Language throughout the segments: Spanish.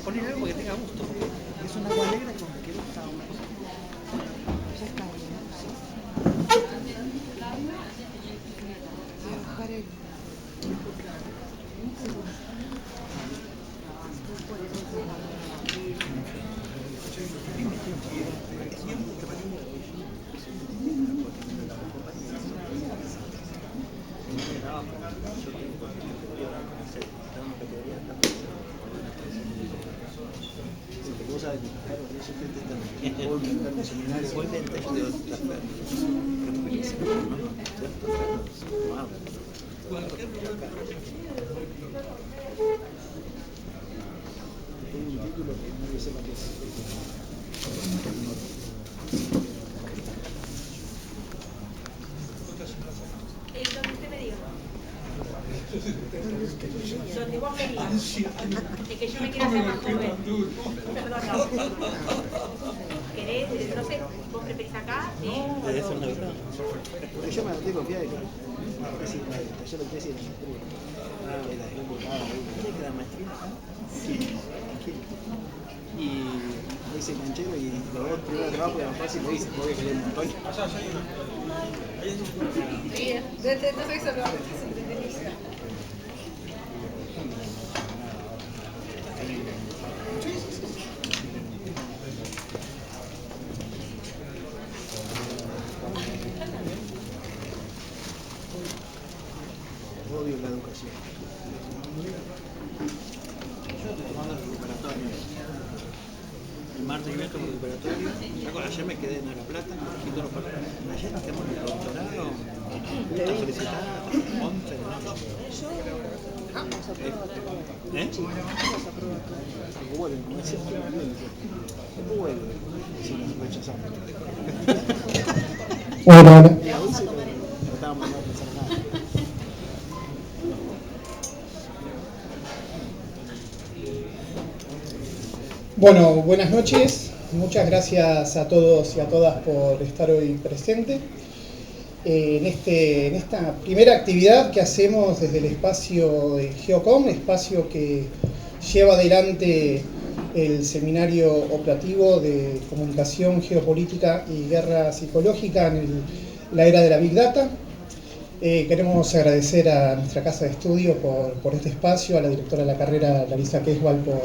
Poner algo que tenga gusto, es una agua negra con que gusta una cosa. Ya está, Donde vos querías. Es que yo me quiero hacer más joven. Perdón. ¿Querés? No sé, ¿vos preferís acá? Sí. Eso no es verdad. Yo me estoy confiada de que yo lo que decía es la diputada, ¿quiere que la maestría acá? Sí. Y me hice canchero y los dos primeros trabajos eran fáciles, lo hice, porque quería un montón. Sí, no soy solo. Odio la educación. Yo estoy tomando el recuperatorio. El martes y miércoles recuperatorio. Ayer me quedé en La Plata, ayer tenemos el doctorado. Está solicitada 11 de la noche. Vamos a probar. Vamos a probar. Porque vuelven, como decía, después vuelven. Si nos rechazamos. Hola. Tratábamos de no pensar nada. Bueno, buenas noches. Muchas gracias a todos y a todas por estar hoy presentes en esta primera actividad que hacemos desde el espacio de Geocom, espacio que lleva adelante el seminario operativo de comunicación geopolítica y guerra psicológica en la era de la Big Data. Queremos agradecer a nuestra casa de estudio por este espacio, a la directora de la carrera, Larisa Queswal, por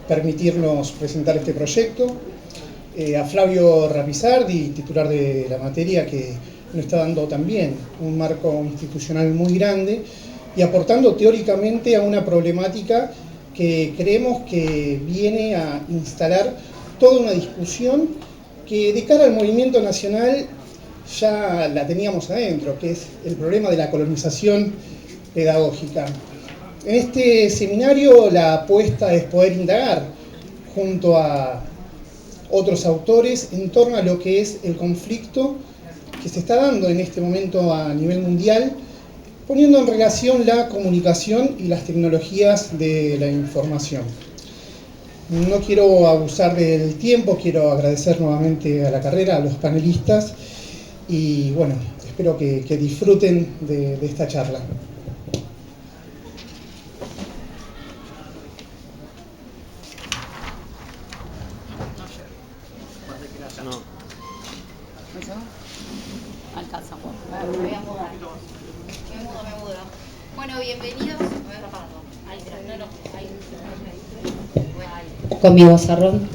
permitirnos presentar este proyecto, a Flavio Rapizardi, titular de la materia, que nos está dando también un marco institucional muy grande y aportando teóricamente a una problemática que creemos que viene a instalar toda una discusión que de cara al movimiento nacional ya la teníamos adentro, que es el problema de la colonización pedagógica. En este seminario la apuesta es poder indagar junto a otros autores en torno a lo que es el conflicto que se está dando en este momento a nivel mundial, poniendo en relación la comunicación y las tecnologías de la información. No quiero abusar del tiempo, quiero agradecer nuevamente a la carrera, a los panelistas y bueno, espero que disfruten de esta charla. Alcanza, me voy a mudar. Me mudo. Bueno, bienvenidos. Conmigo, Sarrón.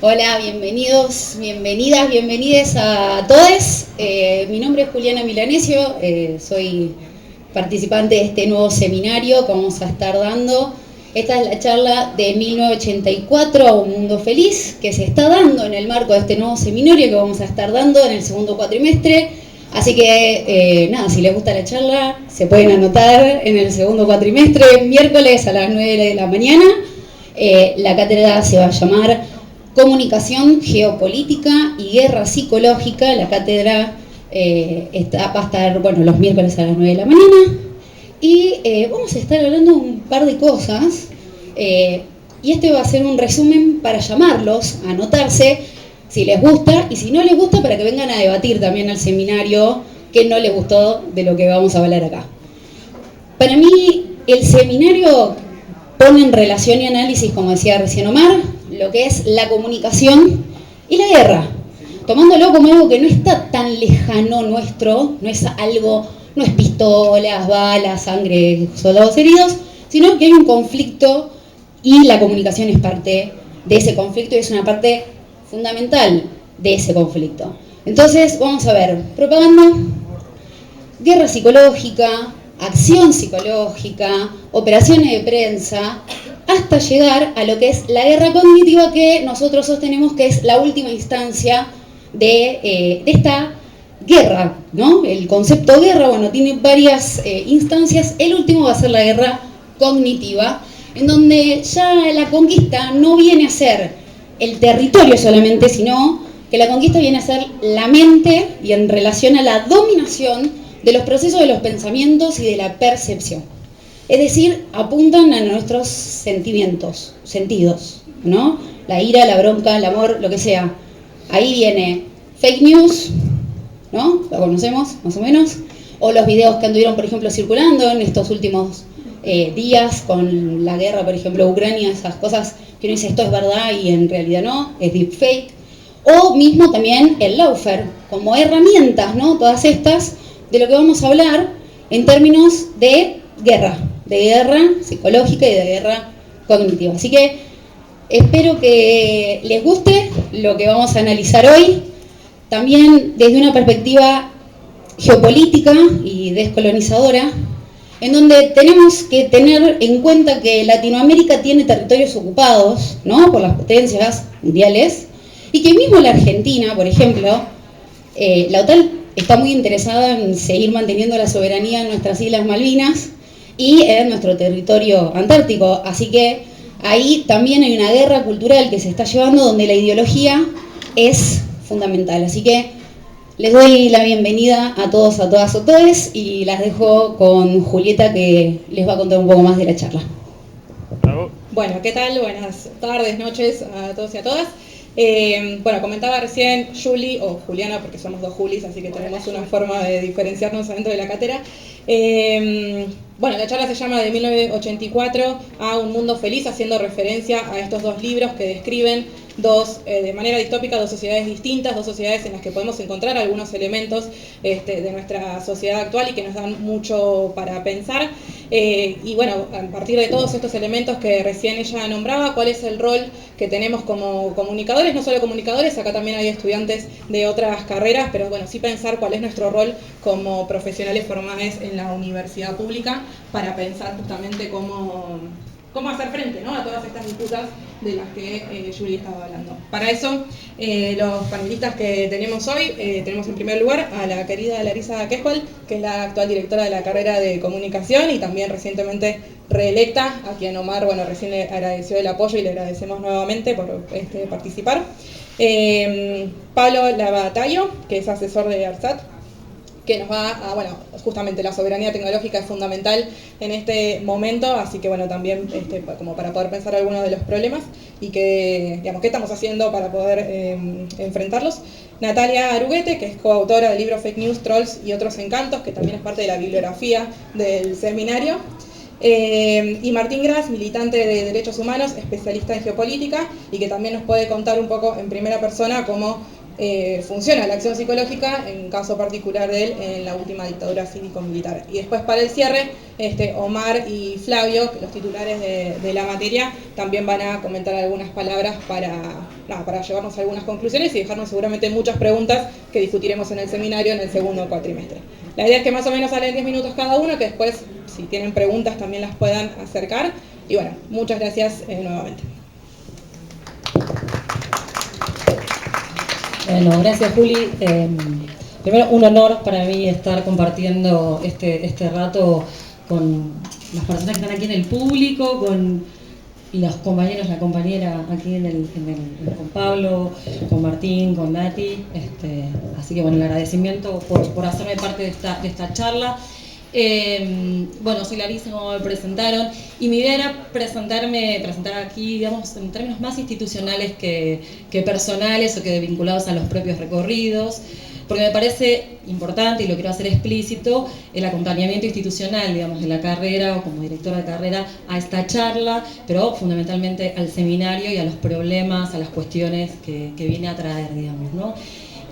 Hola, bienvenidos, bienvenidas, bienvenides a todos. Mi nombre es Juliana Milanesio, soy participante de este nuevo seminario que vamos a estar dando. Esta es la charla de 1984 a un mundo feliz, que se está dando en el marco de este nuevo seminario que vamos a estar dando en el segundo cuatrimestre. Así que, nada, si les gusta la charla, se pueden anotar en el segundo cuatrimestre, miércoles a las 9 de la mañana. La cátedra se va a llamar Comunicación Geopolítica y Guerra Psicológica. La cátedra va a estar, bueno, los miércoles a las 9 de la mañana. y vamos a estar hablando un par de cosas, y este va a ser un resumen para llamarlos a anotarse si les gusta, y si no les gusta, para que vengan a debatir también al seminario que no les gustó de lo que vamos a hablar acá. Para mí, el seminario pone en relación y análisis, como decía recién Omar, lo que es la comunicación y la guerra, tomándolo como algo que no está tan lejano nuestro, no es algo, no es pistolas, balas, sangre, soldados heridos, sino que hay un conflicto y la comunicación es parte de ese conflicto y es una parte fundamental de ese conflicto. Entonces, vamos a ver, propaganda, guerra psicológica, acción psicológica, operaciones de prensa, hasta llegar a lo que es la guerra cognitiva, que nosotros sostenemos que es la última instancia de esta guerra, ¿no? El concepto guerra, bueno, tiene varias instancias. El último va a ser la guerra cognitiva, en donde ya la conquista no viene a ser el territorio solamente, sino que la conquista viene a ser la mente y en relación a la dominación de los procesos de los pensamientos y de la percepción. Es decir, apuntan a nuestros sentimientos, sentidos, ¿no? La ira, la bronca, el amor, lo que sea. Ahí viene fake news, ¿no? Lo conocemos, más o menos. O los videos que anduvieron, por ejemplo, circulando en estos últimos días con la guerra, por ejemplo, Ucrania, esas cosas que uno dice esto es verdad y en realidad no, es deepfake. O mismo también el lawfare, como herramientas, ¿no? Todas estas, de lo que vamos a hablar en términos de guerra psicológica y de guerra cognitiva. Así que espero que les guste lo que vamos a analizar hoy, también desde una perspectiva geopolítica y descolonizadora, en donde tenemos que tener en cuenta que Latinoamérica tiene territorios ocupados, ¿no? Por las potencias mundiales, y que mismo la Argentina, por ejemplo, la OTAN está muy interesada en seguir manteniendo la soberanía en nuestras Islas Malvinas y en nuestro territorio antártico. Así que ahí también hay una guerra cultural que se está llevando donde la ideología es fundamental. Así que les doy la bienvenida a todos, a todas, a todes y las dejo con Julieta, que les va a contar un poco más de la charla. Bravo. Bueno, ¿qué tal? Buenas tardes, noches a todos y a todas. Bueno, comentaba recién Juli, o Juliana, porque somos dos Julis, así que tenemos una forma de diferenciarnos dentro de la cátedra. Bueno, la charla se llama De 1984 a un mundo feliz, haciendo referencia a estos dos libros que describen de manera distópica, dos sociedades distintas, dos sociedades en las que podemos encontrar algunos elementos de nuestra sociedad actual y que nos dan mucho para pensar. Y bueno, a partir de todos estos elementos que recién ella nombraba, ¿cuál es el rol que tenemos como comunicadores? No solo comunicadores, acá también hay estudiantes de otras carreras, pero bueno, sí pensar cuál es nuestro rol como profesionales formados en la universidad pública para pensar justamente cómo hacer frente, ¿no? A todas estas disputas de las que Julie estaba hablando. Para eso, los panelistas que tenemos hoy, tenemos en primer lugar a la querida Larisa Quejuel, que es la actual directora de la carrera de comunicación y también recientemente reelecta, a quien Omar, bueno, recién le agradeció el apoyo y le agradecemos nuevamente por participar. Pablo Lavatayo, que es asesor de ARSAT, que nos va a, bueno, justamente la soberanía tecnológica es fundamental en este momento, así que bueno, también como para poder pensar algunos de los problemas y que, digamos, qué estamos haciendo para poder enfrentarlos. Natalia Aruguete, que es coautora del libro Fake News, Trolls y otros encantos, que también es parte de la bibliografía del seminario. Y Martín Gras, militante de derechos humanos, especialista en geopolítica y que también nos puede contar un poco en primera persona cómo funciona la acción psicológica, en un caso particular de él, en la última dictadura cívico-militar. Y después, para el cierre, Omar y Flavio, los titulares de la materia, también van a comentar algunas palabras para llevarnos a algunas conclusiones y dejarnos seguramente muchas preguntas que discutiremos en el seminario en el segundo cuatrimestre. La idea es que más o menos salen 10 minutos cada uno, que después, si tienen preguntas, también las puedan acercar. Y bueno, muchas gracias nuevamente. Bueno, gracias Juli. Primero, un honor para mí estar compartiendo este rato con las personas que están aquí en el público, con los compañeros, la compañera aquí con Pablo, con Martín, con Nati. Así que bueno, el agradecimiento por hacerme parte de esta charla. Bueno, soy Larisa, como me presentaron, y mi idea era presentar aquí, digamos, en términos más institucionales que personales o que vinculados a los propios recorridos, porque me parece importante, y lo quiero hacer explícito, el acompañamiento institucional, digamos, de la carrera o como directora de carrera a esta charla, pero fundamentalmente al seminario y a los problemas, a las cuestiones que viene a traer, digamos, ¿no?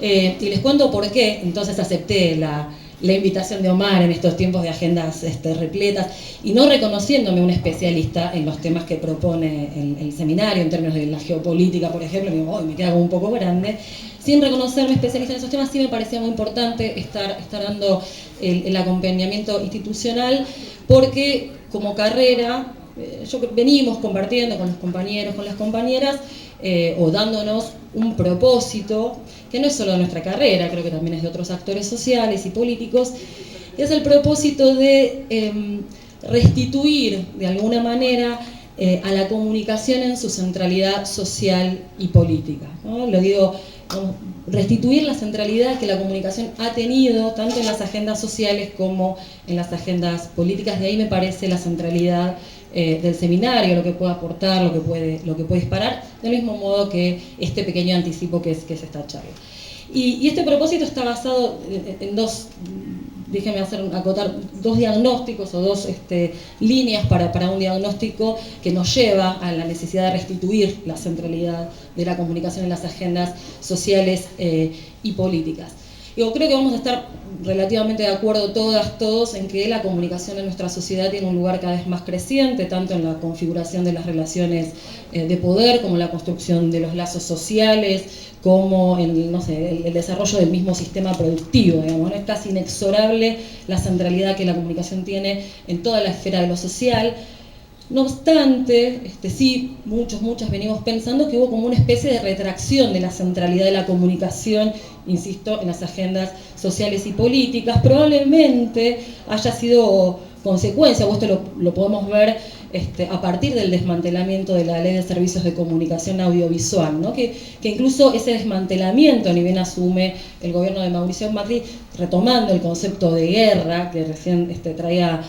Y les cuento por qué entonces acepté la invitación de Omar en estos tiempos de agendas repletas y no reconociéndome un especialista en los temas que propone el seminario, en términos de la geopolítica, por ejemplo, me queda como un poco grande. Sin reconocerme especialista en esos temas, sí me parecía muy importante estar dando el acompañamiento institucional, porque como carrera, venimos compartiendo con los compañeros, con las compañeras, o dándonos un propósito, que no es solo de nuestra carrera, creo que también es de otros actores sociales y políticos, es el propósito de restituir de alguna manera a la comunicación en su centralidad social y política, ¿no? Lo digo, restituir la centralidad que la comunicación ha tenido tanto en las agendas sociales como en las agendas políticas. De ahí me parece la centralidad del seminario, lo que puede aportar, lo que puede disparar, del mismo modo que este pequeño anticipo que es esta charla. Y este propósito está basado en dos, déjenme acotar, dos diagnósticos o dos líneas para un diagnóstico que nos lleva a la necesidad de restituir la centralidad de la comunicación en las agendas sociales y políticas. Yo creo que vamos a estar relativamente de acuerdo todos en que la comunicación en nuestra sociedad tiene un lugar cada vez más creciente, tanto en la configuración de las relaciones de poder, como en la construcción de los lazos sociales, como en, no sé, el desarrollo del mismo sistema productivo, digamos, ¿no? Es casi inexorable la centralidad que la comunicación tiene en toda la esfera de lo social. No obstante, sí, muchas venimos pensando que hubo como una especie de retracción de la centralidad de la comunicación, insisto, en las agendas sociales y políticas. Probablemente haya sido consecuencia, o esto lo podemos ver a partir del desmantelamiento de la Ley de Servicios de Comunicación Audiovisual, ¿no? que incluso ese desmantelamiento, ni bien asume el gobierno de Mauricio Macri, retomando el concepto de guerra que recién traía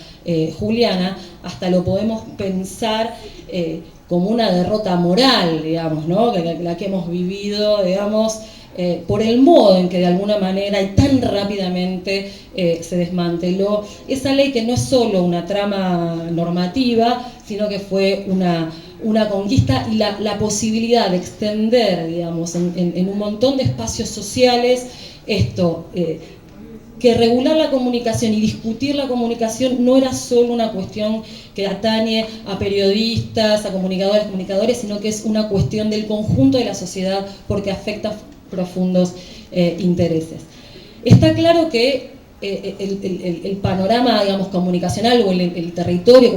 Juliana, hasta lo podemos pensar como una derrota moral, digamos, ¿no? la que hemos vivido, digamos, por el modo en que de alguna manera y tan rápidamente se desmanteló esa ley, que no es solo una trama normativa, sino que fue una conquista y la posibilidad de extender, digamos, en un montón de espacios sociales que regular la comunicación y discutir la comunicación no era solo una cuestión que atañe a periodistas, a comunicadores, sino que es una cuestión del conjunto de la sociedad, porque afecta profundos intereses. Está claro que el panorama, digamos, comunicacional, o el territorio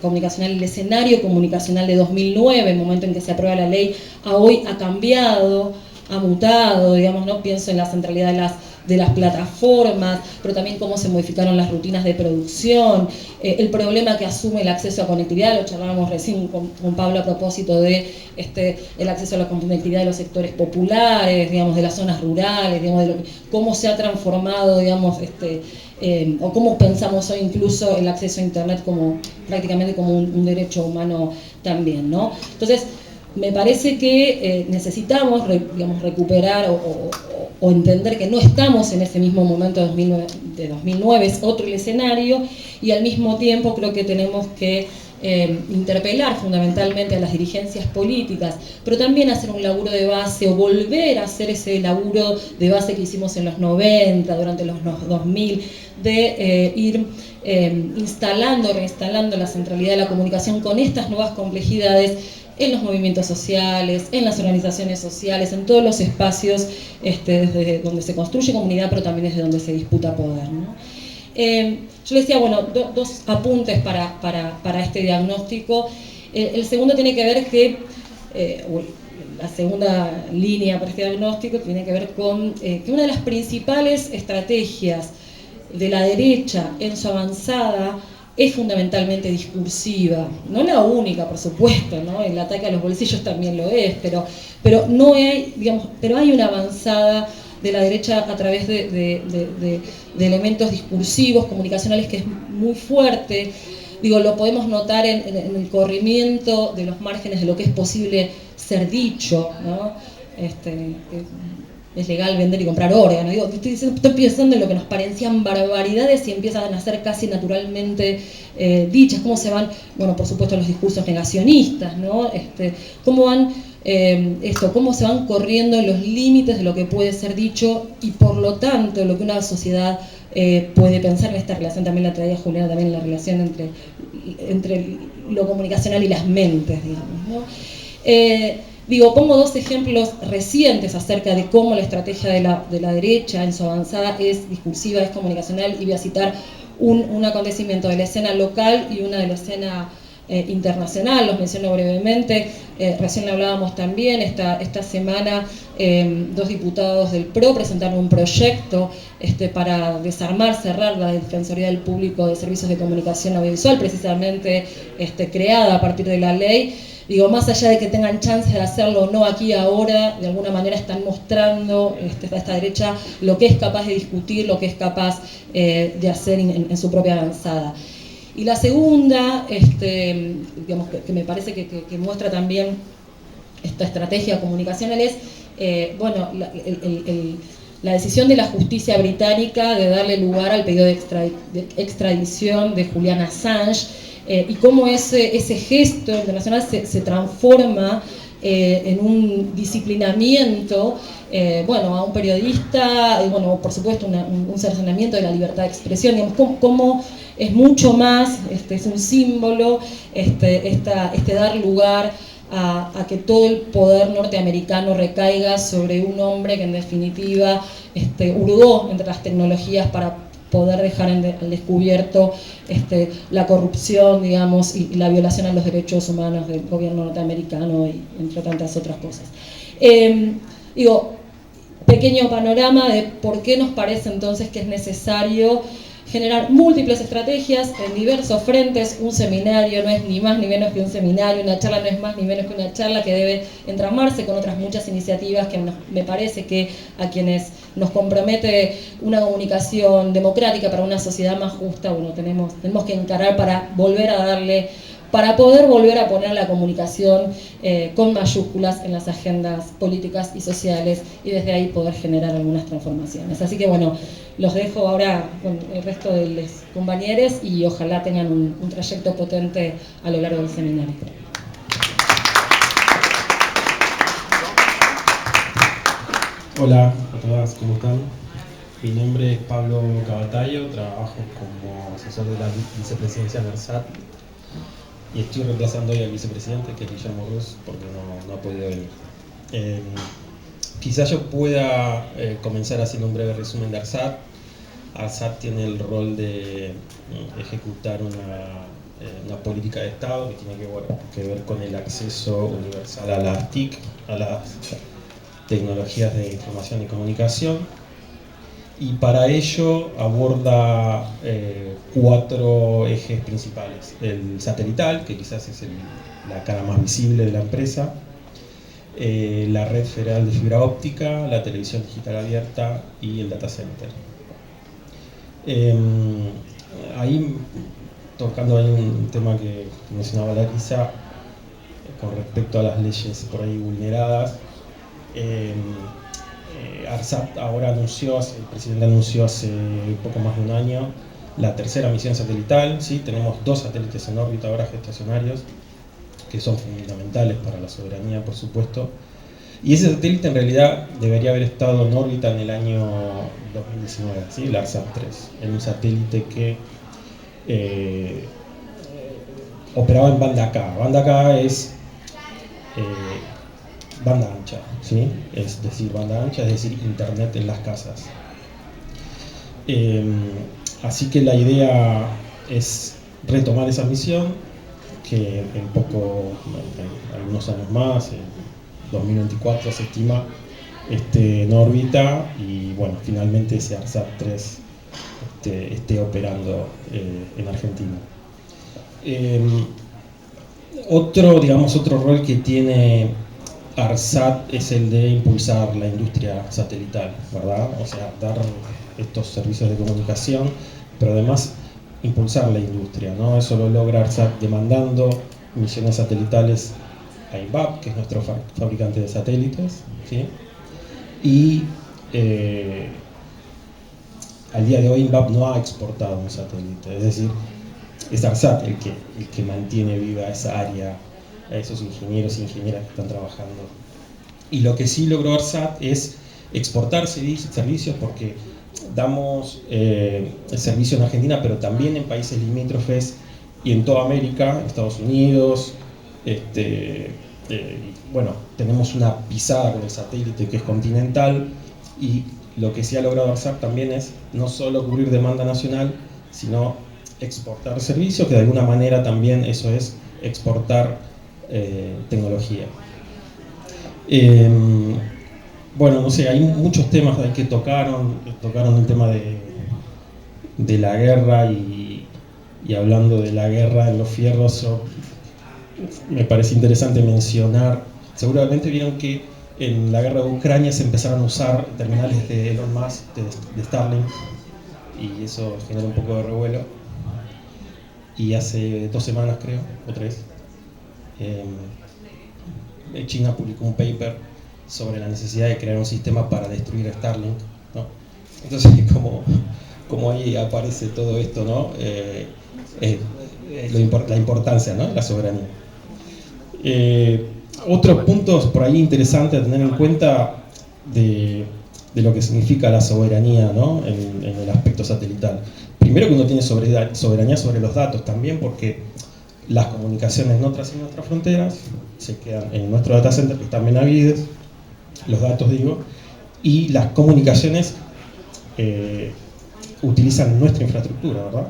comunicacional, el escenario comunicacional de 2009, el momento en que se aprueba la ley, a hoy ha cambiado, ha mutado, digamos, ¿no? Pienso en la centralidad de las plataformas, pero también cómo se modificaron las rutinas de producción, el problema que asume el acceso a conectividad. Lo charlábamos recién con Pablo a propósito de el acceso a la conectividad de los sectores populares, digamos, de las zonas rurales, digamos, cómo se ha transformado, digamos, o cómo pensamos hoy incluso el acceso a Internet como prácticamente como un derecho humano también, ¿no? Entonces, me parece que necesitamos, digamos, recuperar o entender que no estamos en ese mismo momento de 2009, es otro el escenario, y al mismo tiempo creo que tenemos que interpelar fundamentalmente a las dirigencias políticas, pero también hacer un laburo de base, o volver a hacer ese laburo de base que hicimos en los 90, durante los 2000, de ir reinstalando la centralidad de la comunicación con estas nuevas complejidades en los movimientos sociales, en las organizaciones sociales, en todos los espacios desde donde se construye comunidad, pero también desde donde se disputa poder, ¿no? Yo les decía, bueno, dos apuntes para este diagnóstico. El segundo tiene que ver que, la segunda línea para este diagnóstico tiene que ver con que una de las principales estrategias de la derecha en su avanzada es fundamentalmente discursiva, no la única, por supuesto, ¿no? El ataque a los bolsillos también lo es, pero no hay, digamos, pero hay una avanzada de la derecha a través de elementos discursivos, comunicacionales, que es muy fuerte. Digo, lo podemos notar en el corrimiento de los márgenes de lo que es posible ser dicho, ¿no? Es legal vender y comprar órganos. Digo, estoy pensando en lo que nos parecían barbaridades y empiezan a ser casi naturalmente dichas. Cómo se van, bueno, por supuesto, los discursos negacionistas, ¿no? Cómo van cómo se van corriendo los límites de lo que puede ser dicho y por lo tanto lo que una sociedad puede pensar en esta relación. También la traía Juliana, también la relación entre lo comunicacional y las mentes, digamos, ¿no? Pongo dos ejemplos recientes acerca de cómo la estrategia de la derecha en su avanzada es discursiva, es comunicacional, y voy a citar un acontecimiento de la escena local y una de la escena internacional. Los menciono brevemente. Recién hablábamos también, esta semana dos diputados del PRO presentaron un proyecto para desarmar, cerrar la Defensoría del Público de Servicios de Comunicación Audiovisual, precisamente creada a partir de la ley. Digo, más allá de que tengan chance de hacerlo o no aquí ahora, de alguna manera están mostrando a esta derecha lo que es capaz de discutir, lo que es capaz de hacer en su propia avanzada. Y la segunda, digamos, que me parece que muestra también esta estrategia comunicacional es, la decisión de la justicia británica de darle lugar al pedido de extradición de Julian Assange, y cómo ese gesto internacional se transforma en un disciplinamiento a un periodista, por supuesto un cercenamiento de la libertad de expresión. Digamos, cómo es mucho más, es un símbolo, dar lugar a que todo el poder norteamericano recaiga sobre un hombre que en definitiva hurgó entre las tecnologías para poder dejar al descubierto la corrupción, digamos, y la violación a los derechos humanos del gobierno norteamericano, y entre tantas otras cosas. Pequeño panorama de por qué nos parece entonces que es necesario generar múltiples estrategias en diversos frentes. Un seminario no es ni más ni menos que un seminario, una charla no es más ni menos que una charla, que debe entramarse con otras muchas iniciativas que me parece que a quienes nos compromete una comunicación democrática para una sociedad más justa, tenemos que encarar para poder volver a poner la comunicación con mayúsculas en las agendas políticas y sociales, y desde ahí poder generar algunas transformaciones. Así que los dejo ahora con el resto de los compañeros y ojalá tengan un trayecto potente a lo largo del seminario. Hola a todas, ¿cómo están? Mi nombre es Pablo Cabatallo, trabajo como asesor de la vicepresidencia de ARSAT y estoy reemplazando hoy al vicepresidente, que es Guillermo Ruz, porque no ha podido venir. Quizás yo pueda comenzar haciendo un breve resumen de ARSAT. ARSAT tiene el rol de ejecutar una política de Estado que tiene que ver con el acceso universal a las TIC, a las tecnologías de información y comunicación, y para ello aborda 4 ejes principales: el satelital, que quizás es la cara más visible de la empresa, la red federal de fibra óptica, la televisión digital abierta y el data center. Ahí, tocando ahí un tema que mencionaba Larisa con respecto a las leyes por ahí vulneradas, ARSAT ahora el presidente anunció hace poco más de un año la tercera misión satelital. ¿Sí? Tenemos 2 satélites en órbita ahora gestacionarios, que son fundamentales para la soberanía, por supuesto. Y ese satélite en realidad debería haber estado en órbita en el año 2019, ¿sí? El ARSAT-3, en un satélite que operaba en banda K. Banda K es banda ancha, ¿sí? Es decir, banda ancha, es decir, internet en las casas. Así que la idea es retomar esa misión, que en algunos años más, en 2024 se estima, en órbita, y finalmente ese ARSAT-3 esté operando en Argentina. Otro rol que tiene ARSAT es el de impulsar la industria satelital, ¿verdad? O sea, dar estos servicios de comunicación, pero además impulsar la industria, ¿no? Eso lo logra ARSAT demandando misiones satelitales a INVAP, que es nuestro fabricante de satélites, ¿sí? Y al día de hoy INVAP no ha exportado un satélite, es decir, es ARSAT el que mantiene viva esa área, a esos ingenieros e ingenieras que están trabajando. Y lo que sí logró ARSAT es exportar servicios, porque damos servicio en Argentina, pero también en países limítrofes y en toda América, Estados Unidos. Bueno, tenemos una pisada con el satélite que es continental, y lo que sí ha logrado ARSAT también es no solo cubrir demanda nacional, sino exportar servicios, que de alguna manera también eso es exportar tecnología. Bueno, no sé, hay muchos temas ahí que tocaron el tema de la guerra, y hablando de la guerra en los fierros, me parece interesante mencionar, seguramente vieron que en la guerra de Ucrania se empezaron a usar terminales de Elon Musk, de Starlink, y eso generó un poco de revuelo. Y hace 2 semanas, creo, o 3, China publicó un paper sobre la necesidad de crear un sistema para destruir Starlink, ¿no? Entonces, como ahí aparece todo esto, ¿no? La importancia, ¿no?, la soberanía. Otros puntos por ahí interesantes a tener en cuenta de lo que significa la soberanía, ¿no?, en el aspecto satelital. Primero, que uno tiene soberanía sobre los datos también, porque las comunicaciones no trascienden nuestras fronteras, se quedan en nuestro data center, que está en Benavides, los datos digo, y las comunicaciones utilizan nuestra infraestructura, ¿verdad?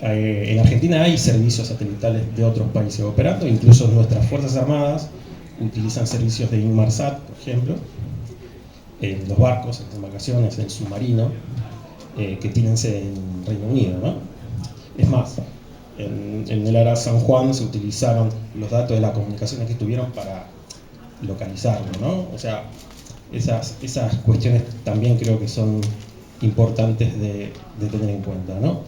En Argentina hay servicios satelitales de otros países operando, incluso nuestras Fuerzas Armadas utilizan servicios de Inmarsat, por ejemplo, en los barcos, en las embarcaciones, en el submarino, que tienen sede en Reino Unido, ¿no? Es más, en el ARA San Juan se utilizaron los datos de las comunicaciones que tuvieron para localizarlo, ¿no? O sea, esas cuestiones también creo que son importantes de tener en cuenta, ¿no?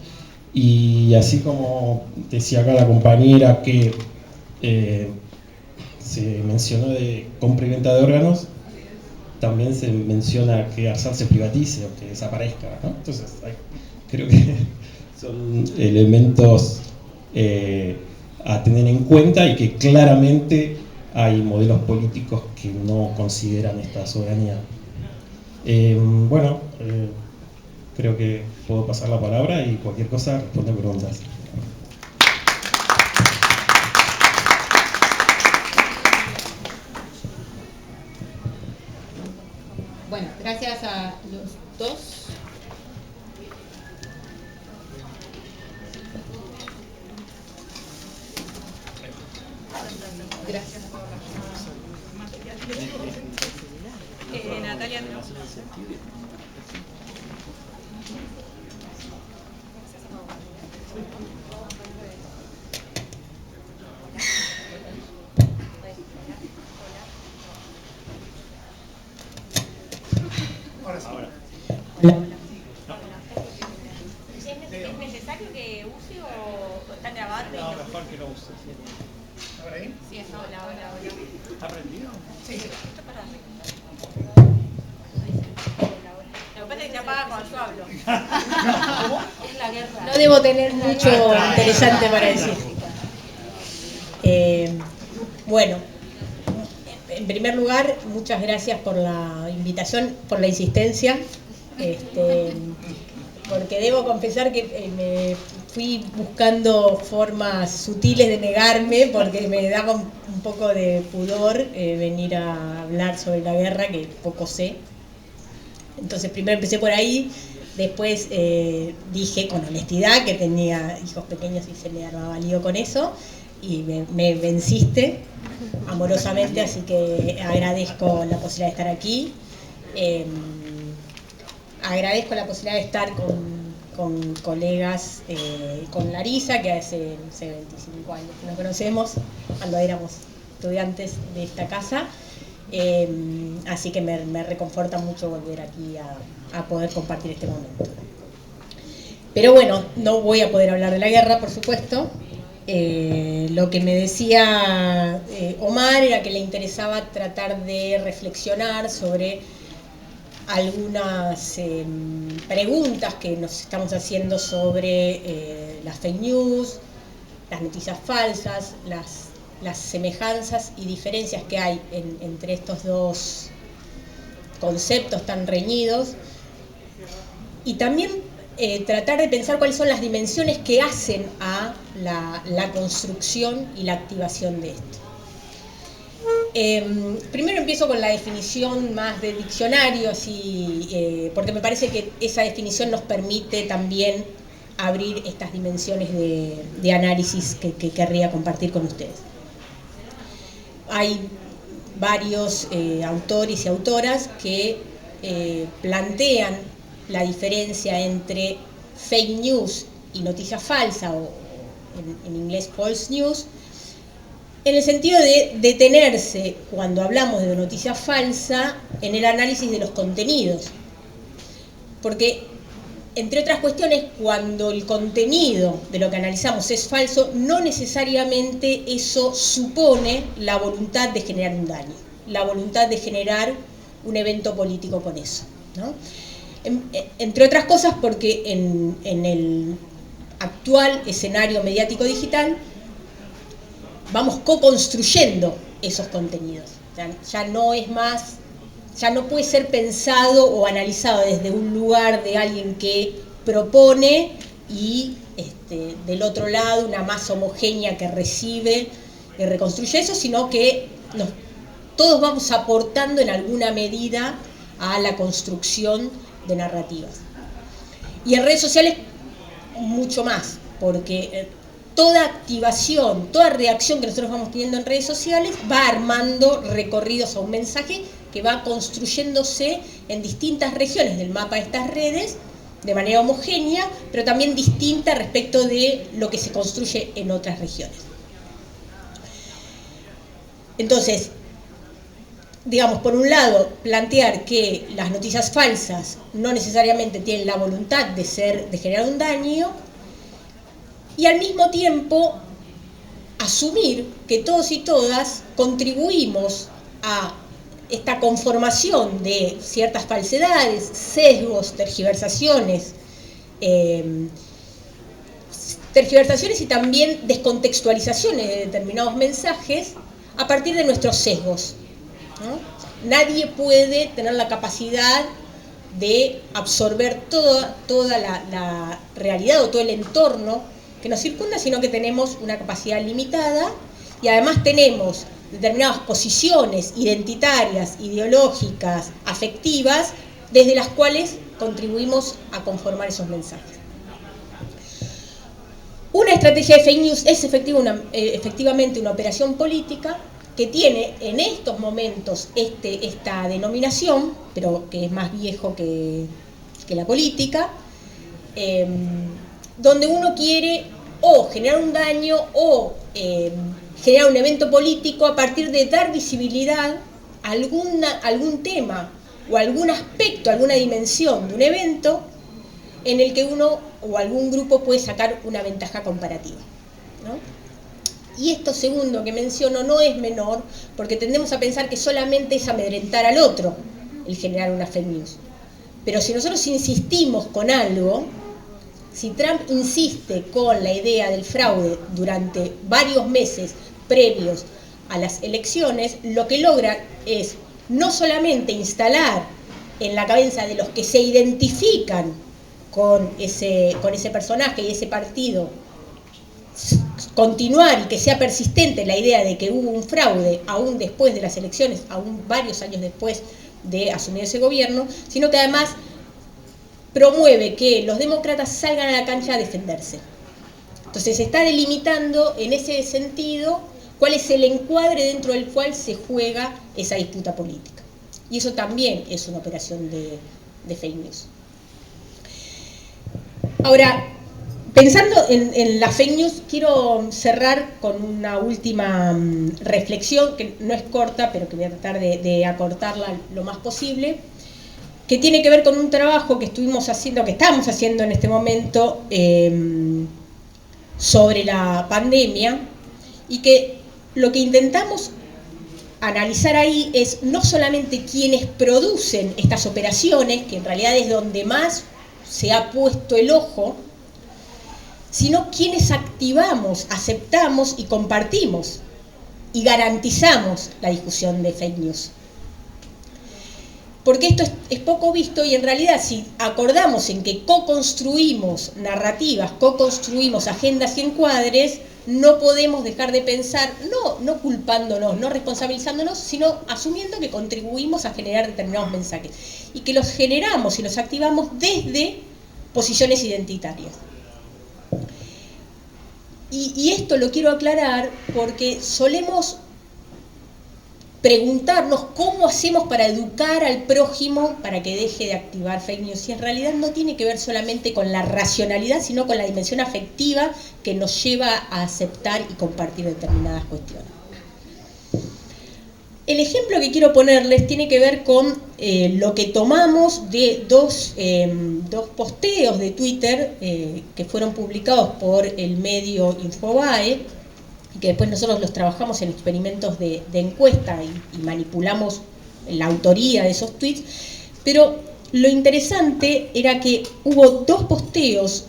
Y así como decía acá la compañera que se mencionó de compra y venta de órganos, también se menciona que ARSAT se privatice o que desaparezca, ¿no? Entonces, creo que son elementos a tener en cuenta, y que claramente hay modelos políticos que no consideran esta soberanía. Bueno, creo que puedo pasar la palabra y cualquier cosa responder preguntas. Bueno, gracias a los dos. Gracias. Natalia. ¿Es necesario que use o está grabando? No, mejor que no use. ¿Ahora ahí? Sí, es hola. ¿Está prendido? Sí. Esto para mí. Lo que pasa es que se apaga cuando yo hablo. Es la guerra. No debo tener mucho interesante para decir. Bueno, en primer lugar, muchas gracias por la invitación, por la insistencia, porque debo confesar que me fui buscando formas sutiles de negarme, porque me daba un poco de pudor venir a hablar sobre la guerra, que poco sé. Entonces primero empecé por ahí, después dije con honestidad que tenía hijos pequeños y se me armaba lío con eso, y me venciste amorosamente, así que agradezco la posibilidad de estar aquí. Agradezco la posibilidad de estar con colegas, con Larisa, que hace 25 años que nos conocemos, cuando éramos estudiantes de esta casa, así que me reconforta mucho volver aquí a poder compartir este momento. Pero bueno, no voy a poder hablar de la guerra, por supuesto. Lo que me decía Omar era que le interesaba tratar de reflexionar sobre algunas preguntas que nos estamos haciendo sobre las fake news, las noticias falsas, las semejanzas y diferencias que hay entre estos dos conceptos tan reñidos, y también tratar de pensar cuáles son las dimensiones que hacen a la construcción y la activación de esto. Primero empiezo con la definición más de diccionario, así, porque me parece que esa definición nos permite también abrir estas dimensiones de análisis que querría compartir con ustedes. Hay varios autores y autoras que plantean la diferencia entre fake news y noticia falsa, o en inglés false news, en el sentido de detenerse, cuando hablamos de noticia falsa, en el análisis de los contenidos. Porque, entre otras cuestiones, cuando el contenido de lo que analizamos es falso, no necesariamente eso supone la voluntad de generar un daño, la voluntad de generar un evento político con eso, ¿no? Entre otras cosas porque en el actual escenario mediático digital vamos co-construyendo esos contenidos. Ya no es más, ya no puede ser pensado o analizado desde un lugar de alguien que propone y del otro lado una masa homogénea que recibe y reconstruye eso, sino que todos vamos aportando en alguna medida a la construcción de narrativas. Y en redes sociales mucho más, porque toda activación, toda reacción que nosotros vamos teniendo en redes sociales va armando recorridos a un mensaje que va construyéndose en distintas regiones del mapa de estas redes de manera homogénea, pero también distinta respecto de lo que se construye en otras regiones. Entonces, digamos, por un lado, plantear que las noticias falsas no necesariamente tienen la voluntad de generar un daño, y al mismo tiempo asumir que todos y todas contribuimos a esta conformación de ciertas falsedades, sesgos, tergiversaciones y también descontextualizaciones de determinados mensajes a partir de nuestros sesgos, ¿no? Nadie puede tener la capacidad de absorber toda la realidad o todo el entorno que nos circunda, sino que tenemos una capacidad limitada y además tenemos determinadas posiciones identitarias, ideológicas, afectivas, desde las cuales contribuimos a conformar esos mensajes. Una estrategia de fake news es efectivamente una operación política que tiene en estos momentos esta denominación, pero que es más viejo que la política, donde uno quiere o generar un daño o generar un evento político a partir de dar visibilidad a algún tema o algún aspecto, alguna dimensión de un evento en el que uno o algún grupo puede sacar una ventaja comparativa, ¿no? Y esto segundo que menciono no es menor, porque tendemos a pensar que solamente es amedrentar al otro el generar una fake news. Pero si nosotros insistimos con algo, si Trump insiste con la idea del fraude durante varios meses previos a las elecciones, lo que logra es no solamente instalar en la cabeza de los que se identifican con ese personaje y ese partido, continuar y que sea persistente la idea de que hubo un fraude aún después de las elecciones, aún varios años después de asumir ese gobierno, sino que además promueve que los demócratas salgan a la cancha a defenderse. Entonces se está delimitando en ese sentido cuál es el encuadre dentro del cual se juega esa disputa política. Y eso también es una operación de fake news. Ahora, Pensando en las fake news, quiero cerrar con una última reflexión, que no es corta, pero que voy a tratar de acortarla lo más posible, que tiene que ver con un trabajo que estamos haciendo en este momento sobre la pandemia, y que lo que intentamos analizar ahí es no solamente quienes producen estas operaciones, que en realidad es donde más se ha puesto el ojo, sino quienes activamos, aceptamos y compartimos y garantizamos la difusión de fake news. Porque esto es poco visto, y en realidad si acordamos en que co-construimos narrativas, co-construimos agendas y encuadres, no podemos dejar de pensar, no culpándonos, no responsabilizándonos, sino asumiendo que contribuimos a generar determinados mensajes y que los generamos y los activamos desde posiciones identitarias. Y esto lo quiero aclarar porque solemos preguntarnos cómo hacemos para educar al prójimo para que deje de activar fake news, y en realidad no tiene que ver solamente con la racionalidad, sino con la dimensión afectiva que nos lleva a aceptar y compartir determinadas cuestiones. El ejemplo que quiero ponerles tiene que ver con lo que tomamos de dos posteos de Twitter que fueron publicados por el medio Infobae, y que después nosotros los trabajamos en experimentos de encuesta y manipulamos la autoría de esos tweets. Pero lo interesante era que hubo dos posteos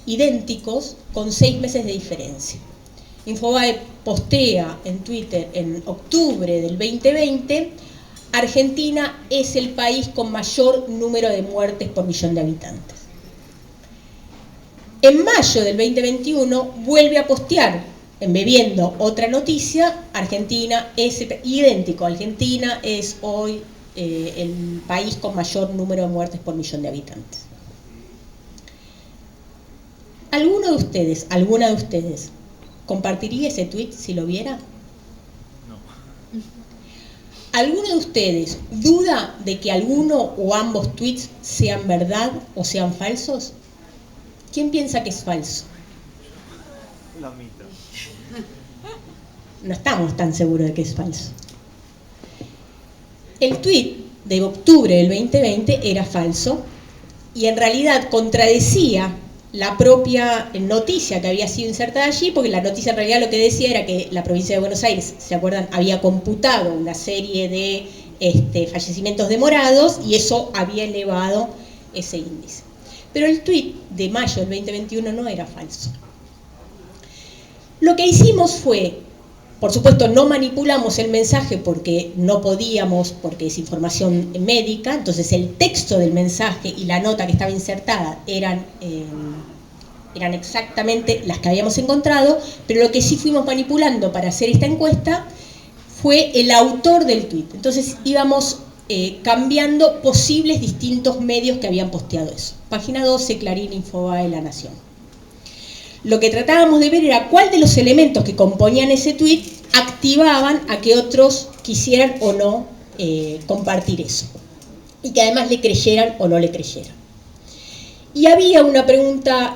idénticos con 6 meses de diferencia. Infobae postea en Twitter en octubre del 2020: Argentina es el país con mayor número de muertes por millón de habitantes. En mayo del 2021 vuelve a postear, embebiendo otra noticia: Argentina es idéntico, Argentina es hoy el país con mayor número de muertes por millón de habitantes. ¿Alguna de ustedes compartiría ese tweet si lo viera? No. ¿Alguno de ustedes duda de que alguno o ambos tweets sean verdad o sean falsos? ¿Quién piensa que es falso? La mitad. No estamos tan seguros de que es falso. El tweet de octubre del 2020 era falso y en realidad contradecía la propia noticia que había sido insertada allí, porque la noticia en realidad lo que decía era que la provincia de Buenos Aires, ¿se acuerdan?, había computado una serie de fallecimientos demorados y eso había elevado ese índice. Pero el tweet de mayo del 2021 no era falso. Lo que hicimos fue, por supuesto, no manipulamos el mensaje porque no podíamos, porque es información médica, entonces el texto del mensaje y la nota que estaba insertada eran exactamente las que habíamos encontrado, pero lo que sí fuimos manipulando para hacer esta encuesta fue el autor del tweet. Entonces íbamos cambiando posibles distintos medios que habían posteado eso. Página 12, Clarín, Infobae, La Nación. Lo que tratábamos de ver era cuál de los elementos que componían ese tweet activaban a que otros quisieran o no compartir eso, y que además le creyeran o no le creyeran. Y había una pregunta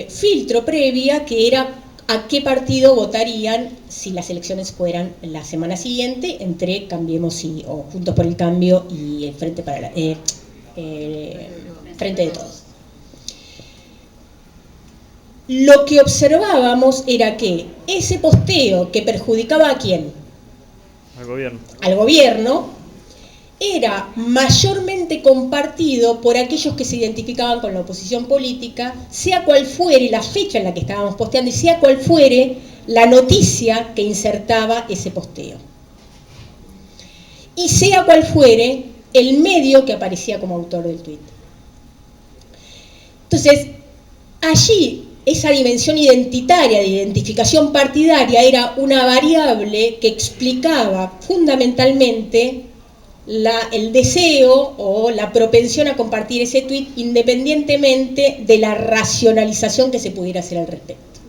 filtro previa, que era a qué partido votarían si las elecciones fueran la semana siguiente entre Cambiemos o Juntos por el Cambio y el Frente de Todos. Lo que observábamos era que ese posteo que perjudicaba ¿a quién? Al gobierno. Al gobierno, era mayormente compartido por aquellos que se identificaban con la oposición política, sea cual fuere la fecha en la que estábamos posteando y sea cual fuere la noticia que insertaba ese posteo. Y sea cual fuere el medio que aparecía como autor del tuit. Entonces, allí esa dimensión identitaria, de identificación partidaria, era una variable que explicaba fundamentalmente el deseo o la propensión a compartir ese tuit, independientemente de la racionalización que se pudiera hacer al respecto.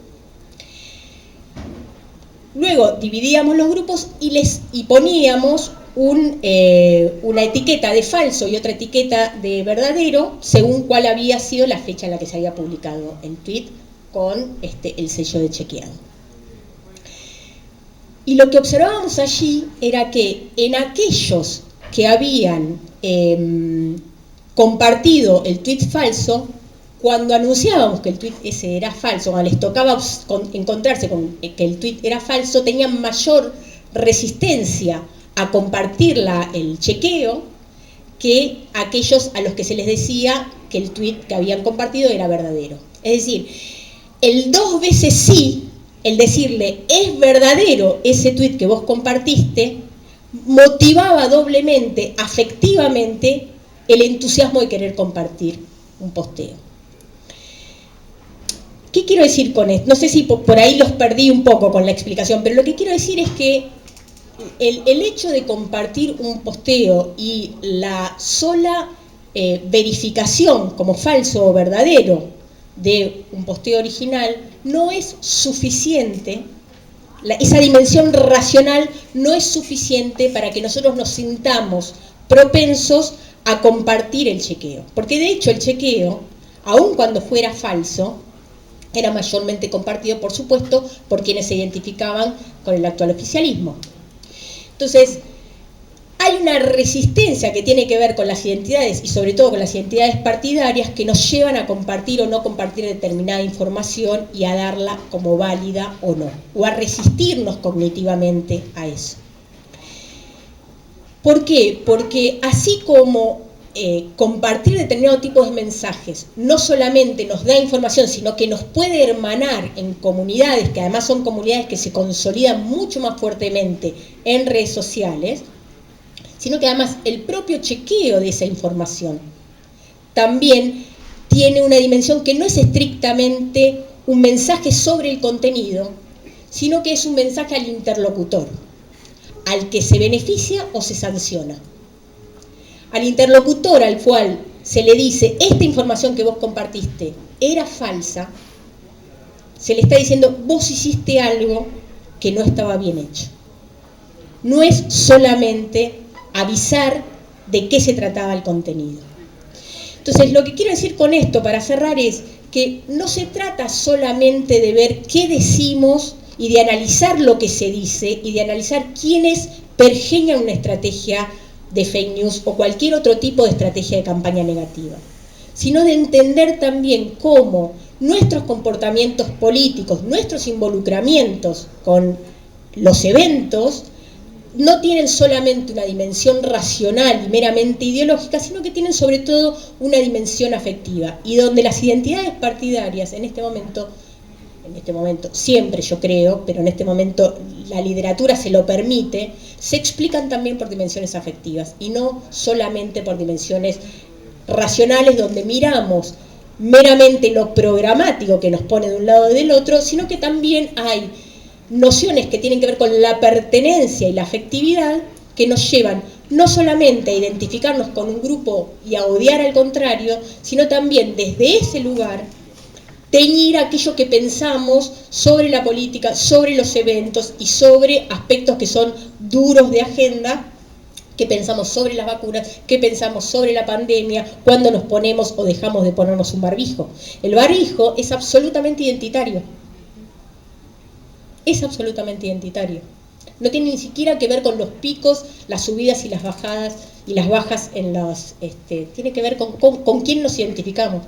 Luego dividíamos los grupos y poníamos una etiqueta de falso y otra etiqueta de verdadero, según cuál había sido la fecha en la que se había publicado el tweet con el sello de chequeado. Y lo que observábamos allí era que en aquellos que habían compartido el tweet falso, cuando anunciábamos que el tweet ese era falso, cuando les tocaba encontrarse con que el tweet era falso, tenían mayor resistencia a compartir el chequeo que aquellos a los que se les decía que el tweet que habían compartido era verdadero. Es decir, el 2 veces sí, el decirle es verdadero ese tweet que vos compartiste, motivaba doblemente, afectivamente, el entusiasmo de querer compartir un posteo. ¿Qué quiero decir con esto? No sé si por ahí los perdí un poco con la explicación, pero lo que quiero decir es que el hecho de compartir un posteo y la sola verificación como falso o verdadero de un posteo original no es suficiente, esa dimensión racional no es suficiente para que nosotros nos sintamos propensos a compartir el chequeo. Porque de hecho el chequeo, aun cuando fuera falso, era mayormente compartido, por supuesto, por quienes se identificaban con el actual oficialismo. Entonces, hay una resistencia que tiene que ver con las identidades y sobre todo con las identidades partidarias que nos llevan a compartir o no compartir determinada información y a darla como válida o no, o a resistirnos cognitivamente a eso. ¿Por qué? Porque así como compartir determinado tipo de mensajes no solamente nos da información, sino que nos puede hermanar en comunidades, que además son comunidades que se consolidan mucho más fuertemente en redes sociales, sino que además el propio chequeo de esa información también tiene una dimensión que no es estrictamente un mensaje sobre el contenido, sino que es un mensaje al interlocutor, al que se beneficia o se sanciona. Al interlocutor al cual se le dice, esta información que vos compartiste era falsa, se le está diciendo, vos hiciste algo que no estaba bien hecho. No es solamente avisar de qué se trataba el contenido. Entonces, lo que quiero decir con esto, para cerrar, es que no se trata solamente de ver qué decimos y de analizar lo que se dice y de analizar quiénes pergeñan una estrategia de fake news o cualquier otro tipo de estrategia de campaña negativa, sino de entender también cómo nuestros comportamientos políticos, nuestros involucramientos con los eventos, no tienen solamente una dimensión racional y meramente ideológica, sino que tienen sobre todo una dimensión afectiva, y donde las identidades partidarias en este momento, siempre yo creo, pero en este momento la literatura se lo permite, se explican también por dimensiones afectivas y no solamente por dimensiones racionales donde miramos meramente lo programático que nos pone de un lado o del otro, sino que también hay nociones que tienen que ver con la pertenencia y la afectividad que nos llevan no solamente a identificarnos con un grupo y a odiar al contrario, sino también desde ese lugar teñir aquello que pensamos sobre la política, sobre los eventos y sobre aspectos que son duros de agenda, que pensamos sobre las vacunas, que pensamos sobre la pandemia, cuando nos ponemos o dejamos de ponernos un barbijo. El barbijo es absolutamente identitario. Es absolutamente identitario. No tiene ni siquiera que ver con los picos, las subidas y las bajadas, y las bajas en los... tiene que ver con quién nos identificamos.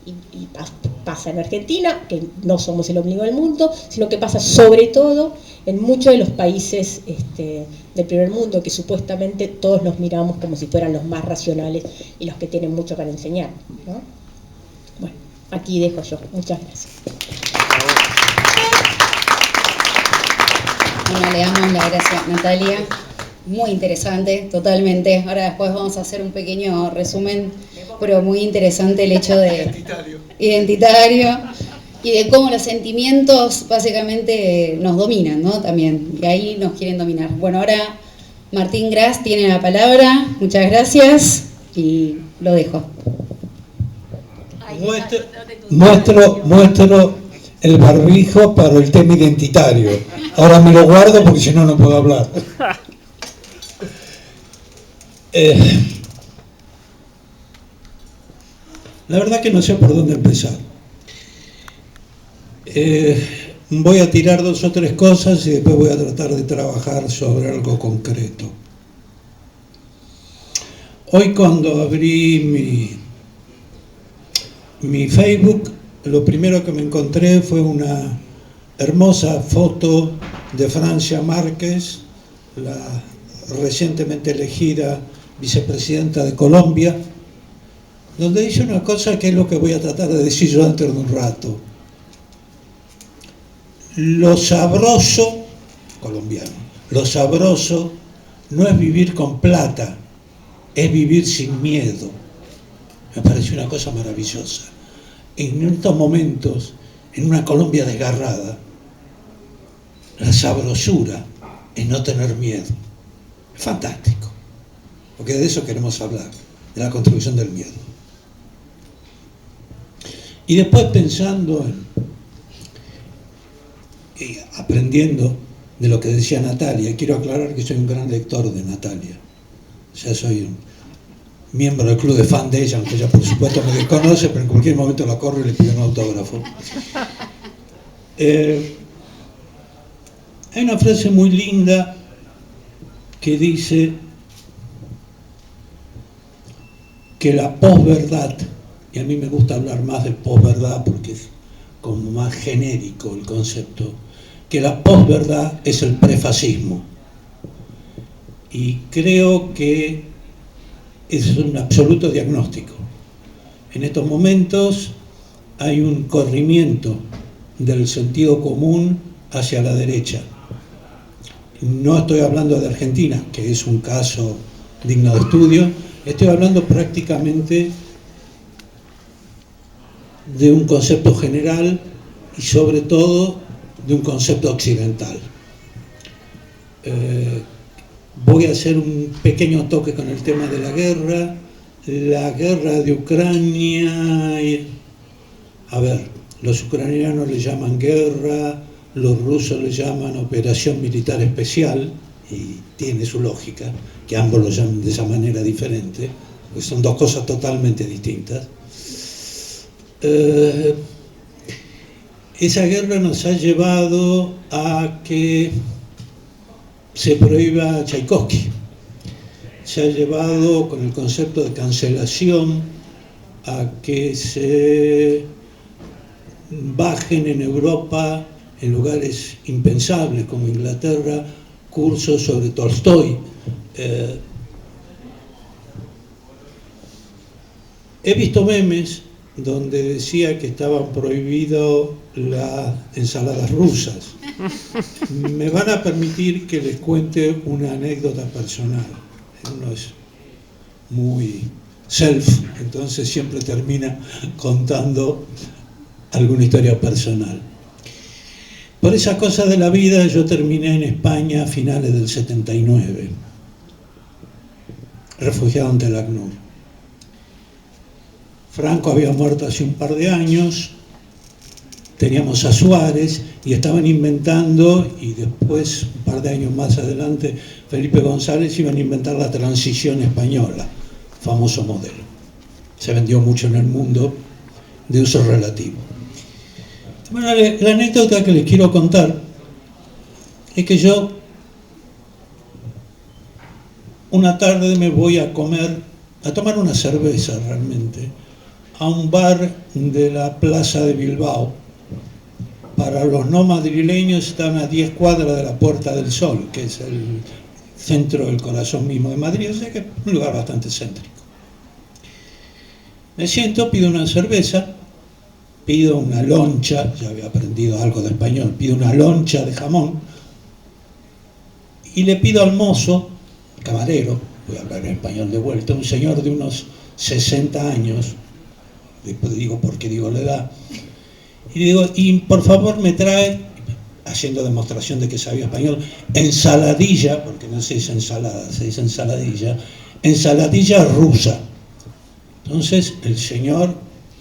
Y pasa en Argentina, que no somos el ombligo del mundo, sino que pasa sobre todo en muchos de los países del primer mundo, que supuestamente todos los miramos como si fueran los más racionales y los que tienen mucho para enseñar, ¿no? Bueno, aquí dejo yo. Muchas gracias. Bueno, le damos las gracias, Natalia. Muy interesante, totalmente. Ahora después vamos a hacer un pequeño resumen, pero muy interesante el hecho de... Identitario. Y de cómo los sentimientos básicamente nos dominan, ¿no? También, y ahí nos quieren dominar. Bueno, ahora Martín Gras tiene la palabra. Muchas gracias y lo dejo. Muestro el barbijo para el tema identitario. Ahora me lo guardo porque si no, no puedo hablar. La verdad que no sé por dónde empezar. Voy a tirar 2 o 3 cosas y después voy a tratar de trabajar sobre algo concreto. Hoy cuando abrí mi Facebook, lo primero que me encontré fue una hermosa foto de Francia Márquez, la recientemente elegida vicepresidenta de Colombia, donde dice una cosa que es lo que voy a tratar de decir yo dentro de un rato. Lo sabroso, colombiano, lo sabroso no es vivir con plata, es vivir sin miedo. Me parece una cosa maravillosa. En estos momentos, en una Colombia desgarrada, la sabrosura es no tener miedo. Es fantástico, porque de eso queremos hablar, de la construcción del miedo. Y después pensando y aprendiendo de lo que decía Natalia, quiero aclarar que soy un gran lector de Natalia. O sea, soy un miembro del club de fan de ella, aunque ella por supuesto me desconoce, pero en cualquier momento la corro y le pido un autógrafo. Hay una frase muy linda que dice que la posverdad, y a mí me gusta hablar más de posverdad porque es como más genérico el concepto, que la posverdad es el prefascismo. Y creo que es un absoluto diagnóstico. En estos momentos hay un corrimiento del sentido común hacia la derecha. No estoy hablando de Argentina, que es un caso digno de estudio, estoy hablando prácticamente de un concepto general y sobre todo de un concepto occidental. Voy a hacer un pequeño toque con el tema de la guerra de Ucrania. A ver, los ucranianos le llaman guerra, los rusos le llaman operación militar especial, y tiene su lógica, que ambos lo llaman de esa manera diferente, porque son 2 cosas totalmente distintas. Esa guerra nos ha llevado a que se prohíba Tchaikovsky, se ha llevado con el concepto de cancelación a que se bajen en Europa, en lugares impensables como Inglaterra, cursos sobre Tolstoy. He visto memes donde decía que estaban prohibidas las ensaladas rusas. Me van a permitir que les cuente una anécdota personal. Uno es muy self, entonces siempre termina contando alguna historia personal. Por esa cosa de la vida yo terminé en España a finales del 79, refugiado ante el ACNUR. Franco había muerto hace un par de años, teníamos a Suárez y estaban inventando, y después, un par de años más adelante, Felipe González iban a inventar la transición española, famoso modelo. Se vendió mucho en el mundo, de uso relativo. Bueno, la anécdota que les quiero contar es que yo una tarde me voy a tomar una cerveza realmente, a un bar de la Plaza de Bilbao. Para los no madrileños están a 10 cuadras de la Puerta del Sol, que es el centro del corazón mismo de Madrid, o sea que es un lugar bastante céntrico. Me siento, pido una cerveza, pido una loncha, ya había aprendido algo de español, pido una loncha de jamón y le pido al mozo, camarero, voy a hablar en español de vuelta, un señor de unos 60 años, después digo por qué digo la edad, y le digo, y por favor me trae, haciendo demostración de que sabía español, ensaladilla, porque no se dice ensalada, se dice ensaladilla rusa. Entonces el señor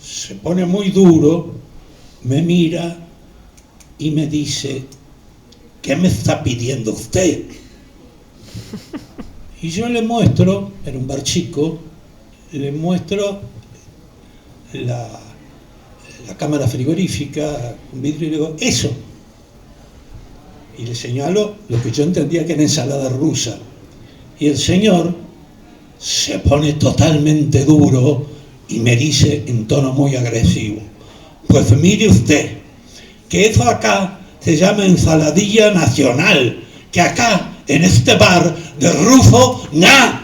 se pone muy duro, me mira y me dice, ¿qué me está pidiendo usted? Y yo le muestro, era un bar chico, le muestro la cámara frigorífica, un vidrio, y le digo, eso. Y le señalo lo que yo entendía que era ensalada rusa. Y el señor se pone totalmente duro y me dice en tono muy agresivo, pues mire usted, que eso acá se llama ensaladilla nacional, que acá, en este bar de Rufo, ¡nah!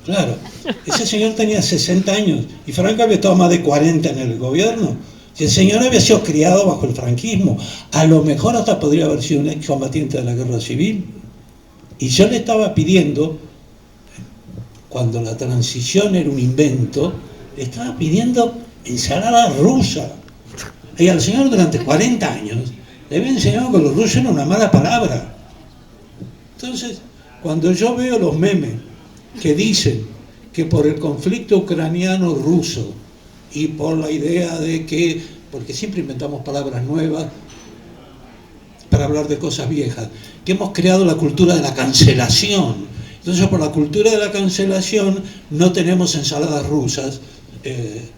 Claro, ese señor tenía 60 años y Franco había estado más de 40 en el gobierno. Si el señor había sido criado bajo el franquismo, a lo mejor hasta podría haber sido un excombatiente de la guerra civil. Y yo le estaba pidiendo, cuando la transición era un invento, le estaba pidiendo ensalada rusa. Y al señor durante 40 años le había enseñado que los rusos eran una mala palabra. Entonces, cuando yo veo los memes que dicen que por el conflicto ucraniano-ruso y por la idea de que, porque siempre inventamos palabras nuevas para hablar de cosas viejas, que hemos creado la cultura de la cancelación. Entonces, por la cultura de la cancelación no tenemos ensaladas rusas.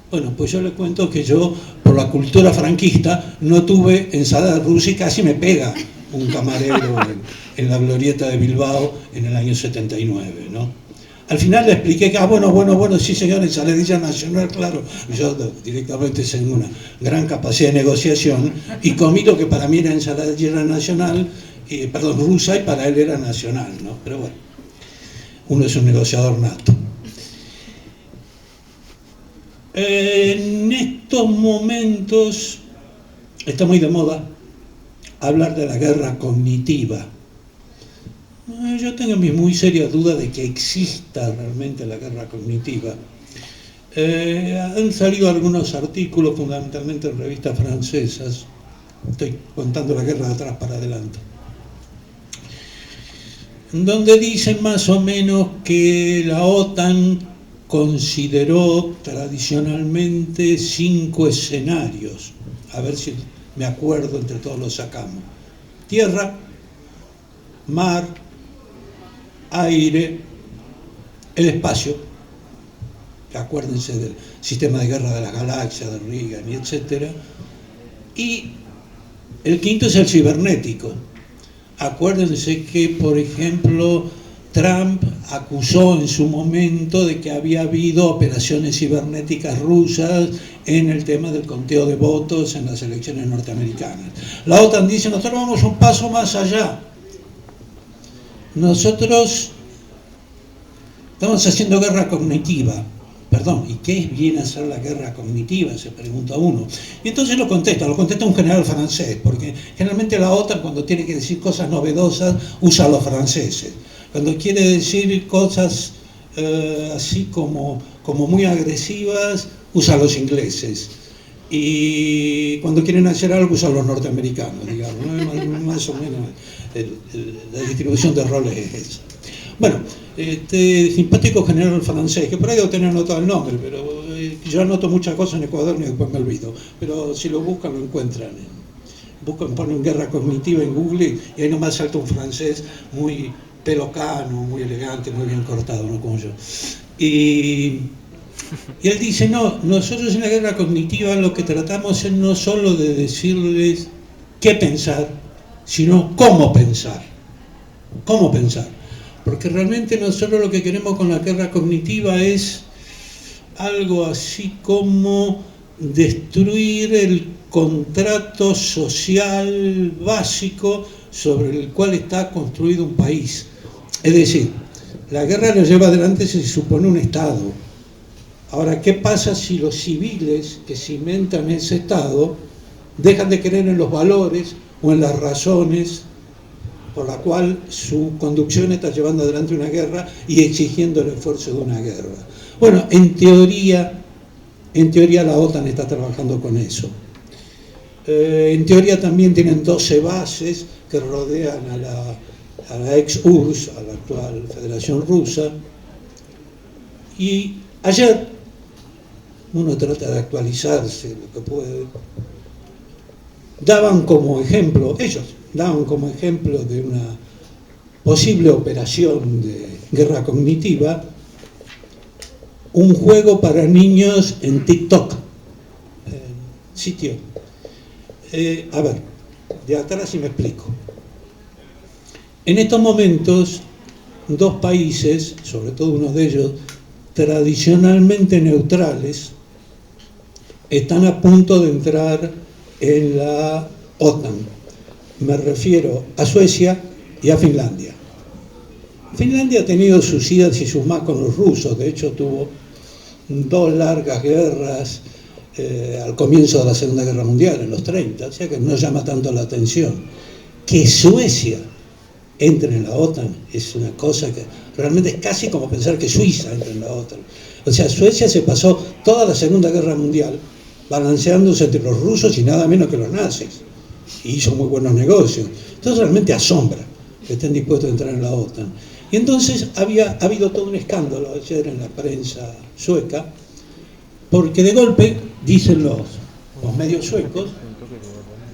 Bueno, pues yo le cuento que yo, por la cultura franquista, no tuve ensalada rusa y casi me pega un camarero en la glorieta de Bilbao en el año 79, ¿no? Al final le expliqué que, bueno, sí señor, ensaladilla nacional, claro. Yo directamente tengo una gran capacidad de negociación y comí lo que para mí era ensaladilla nacional, rusa, y para él era nacional, ¿no? Pero bueno, uno es un negociador nato. En estos momentos está muy de moda hablar de la guerra cognitiva. Yo tengo mis muy serias dudas de que exista realmente la guerra cognitiva. Han salido algunos artículos, fundamentalmente en revistas francesas, estoy contando la guerra de atrás para adelante, donde dicen más o menos que la OTAN consideró tradicionalmente 5 escenarios. A ver si me acuerdo, entre todos los sacamos. Tierra, mar, aire, el espacio. Acuérdense del sistema de guerra de las galaxias, de Reagan, y etcétera. Y el quinto es el cibernético. Acuérdense que, por ejemplo, Trump acusó en su momento de que había habido operaciones cibernéticas rusas en el tema del conteo de votos en las elecciones norteamericanas. La OTAN dice, nosotros vamos un paso más allá. Nosotros estamos haciendo guerra cognitiva. Perdón, ¿y qué viene a ser la guerra cognitiva? Se pregunta uno. Y entonces lo contesta un general francés, porque generalmente la OTAN, cuando tiene que decir cosas novedosas, usa a los franceses. Cuando quiere decir cosas así como muy agresivas, usa a los ingleses. Y cuando quieren hacer algo, usa a los norteamericanos, digamos, ¿no? Más o menos la distribución de roles es esa. Bueno, este simpático general francés, que por ahí debo tener anotado el nombre, pero yo anoto muchas cosas en Ecuador y después me olvido, pero si lo buscan, lo encuentran. Ponen guerra cognitiva en Google y ahí nomás salta un francés muy pelocano, muy elegante, muy bien cortado, ¿no? Como yo. Y él dice, no, nosotros en la guerra cognitiva lo que tratamos es no solo de decirles qué pensar, sino cómo pensar. ¿Cómo pensar? Porque realmente nosotros lo que queremos con la guerra cognitiva es algo así como destruir el contrato social básico sobre el cual está construido un país. Es decir, la guerra lo lleva adelante si se supone un Estado. Ahora, ¿qué pasa si los civiles que cimentan ese Estado dejan de creer en los valores o en las razones por la cual su conducción está llevando adelante una guerra y exigiendo el esfuerzo de una guerra? Bueno, en teoría la OTAN está trabajando con eso. En teoría también tienen 12 bases que rodean a la ex-URSS, a la actual Federación Rusa. Y ayer, uno trata de actualizarse lo que puede, daban como ejemplo de una posible operación de guerra cognitiva, un juego para niños en TikTok. sitio. A ver, de atrás sí me explico. En estos momentos, dos países, sobre todo uno de ellos, tradicionalmente neutrales, están a punto de entrar en la OTAN. Me refiero a Suecia y a Finlandia. Finlandia ha tenido sus idas y sus más con los rusos, de hecho tuvo 2 largas guerras al comienzo de la Segunda Guerra Mundial, en los 30, o sea que no llama tanto la atención. Que Suecia entre en la OTAN es una cosa que realmente es casi como pensar que Suiza entre en la OTAN. O sea, Suecia se pasó toda la Segunda Guerra Mundial balanceándose entre los rusos y nada menos que los nazis, y hizo muy buenos negocios. Entonces realmente asombra que estén dispuestos a entrar en la OTAN. Y entonces ha habido todo un escándalo ayer en la prensa sueca, porque de golpe, dicen los medios suecos,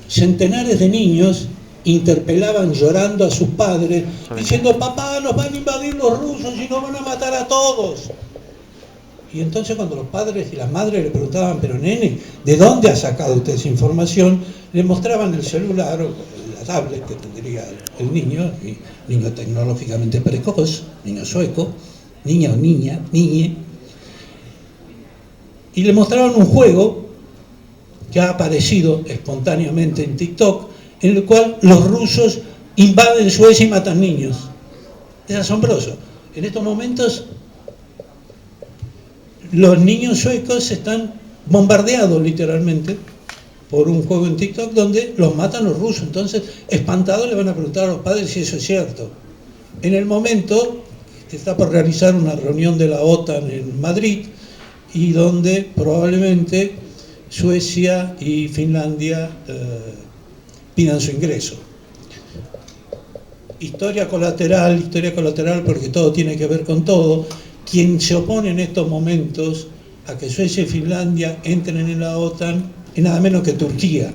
centenares de niños interpelaban llorando a sus padres, diciendo: papá, nos van a invadir los rusos y nos van a matar a todos. Y entonces cuando los padres y las madres le preguntaban: pero nene, ¿de dónde ha sacado usted esa información?, le mostraban el celular o la tablet que tendría el niño tecnológicamente precoz, niño sueco, niña o niñe, y le mostraban un juego que ha aparecido espontáneamente en TikTok, en el cual los rusos invaden Suecia y matan niños. Es asombroso. En estos momentos los niños suecos están bombardeados literalmente por un juego en TikTok donde los matan los rusos. Entonces, espantados, le van a preguntar a los padres si eso es cierto. En el momento que está por realizar una reunión de la OTAN en Madrid, y donde probablemente Suecia y Finlandia pidan su ingreso. Historia colateral porque todo tiene que ver con todo. Quien se opone en estos momentos a que Suecia y Finlandia entren en la OTAN es nada menos que Turquía.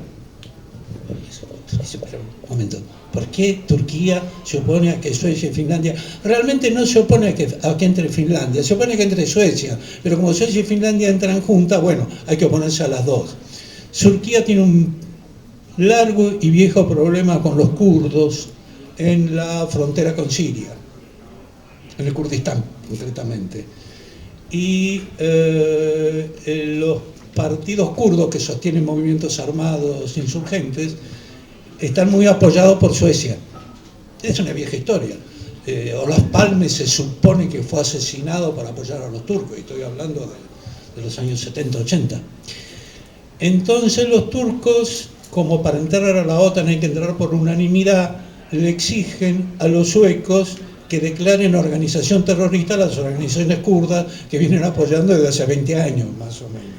Un momento. ¿Por qué Turquía se opone a que Suecia y Finlandia? Realmente no se opone a que entre Finlandia, se opone a que entre Suecia, pero como Suecia y Finlandia entran juntas, bueno, hay que oponerse a las dos. Turquía tiene un largo y viejo problema con los kurdos en la frontera con Siria, en el Kurdistán concretamente. Y los partidos kurdos que sostienen movimientos armados insurgentes están muy apoyados por Suecia. Es una vieja historia. Olof Palme se supone que fue asesinado por apoyar a los turcos, y estoy hablando de los años 70-80. Entonces los turcos, como para entrar a la OTAN hay que entrar por unanimidad, le exigen a los suecos que declaren organización terrorista a las organizaciones kurdas que vienen apoyando desde hace 20 años, más o menos.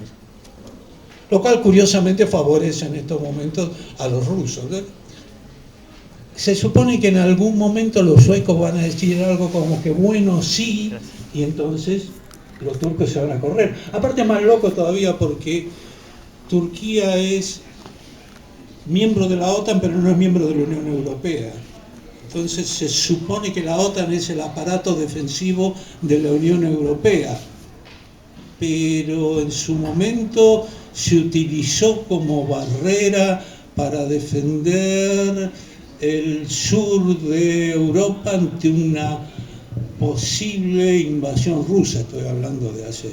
Lo cual curiosamente favorece en estos momentos a los rusos. Se supone que en algún momento los suecos van a decir algo como que bueno, sí, y entonces los turcos se van a correr. Aparte, más loco todavía, porque Turquía es miembro de la OTAN, pero no es miembro de la Unión Europea. Entonces se supone que la OTAN es el aparato defensivo de la Unión Europea, pero en su momento se utilizó como barrera para defender el sur de Europa ante una posible invasión rusa. Estoy hablando de hace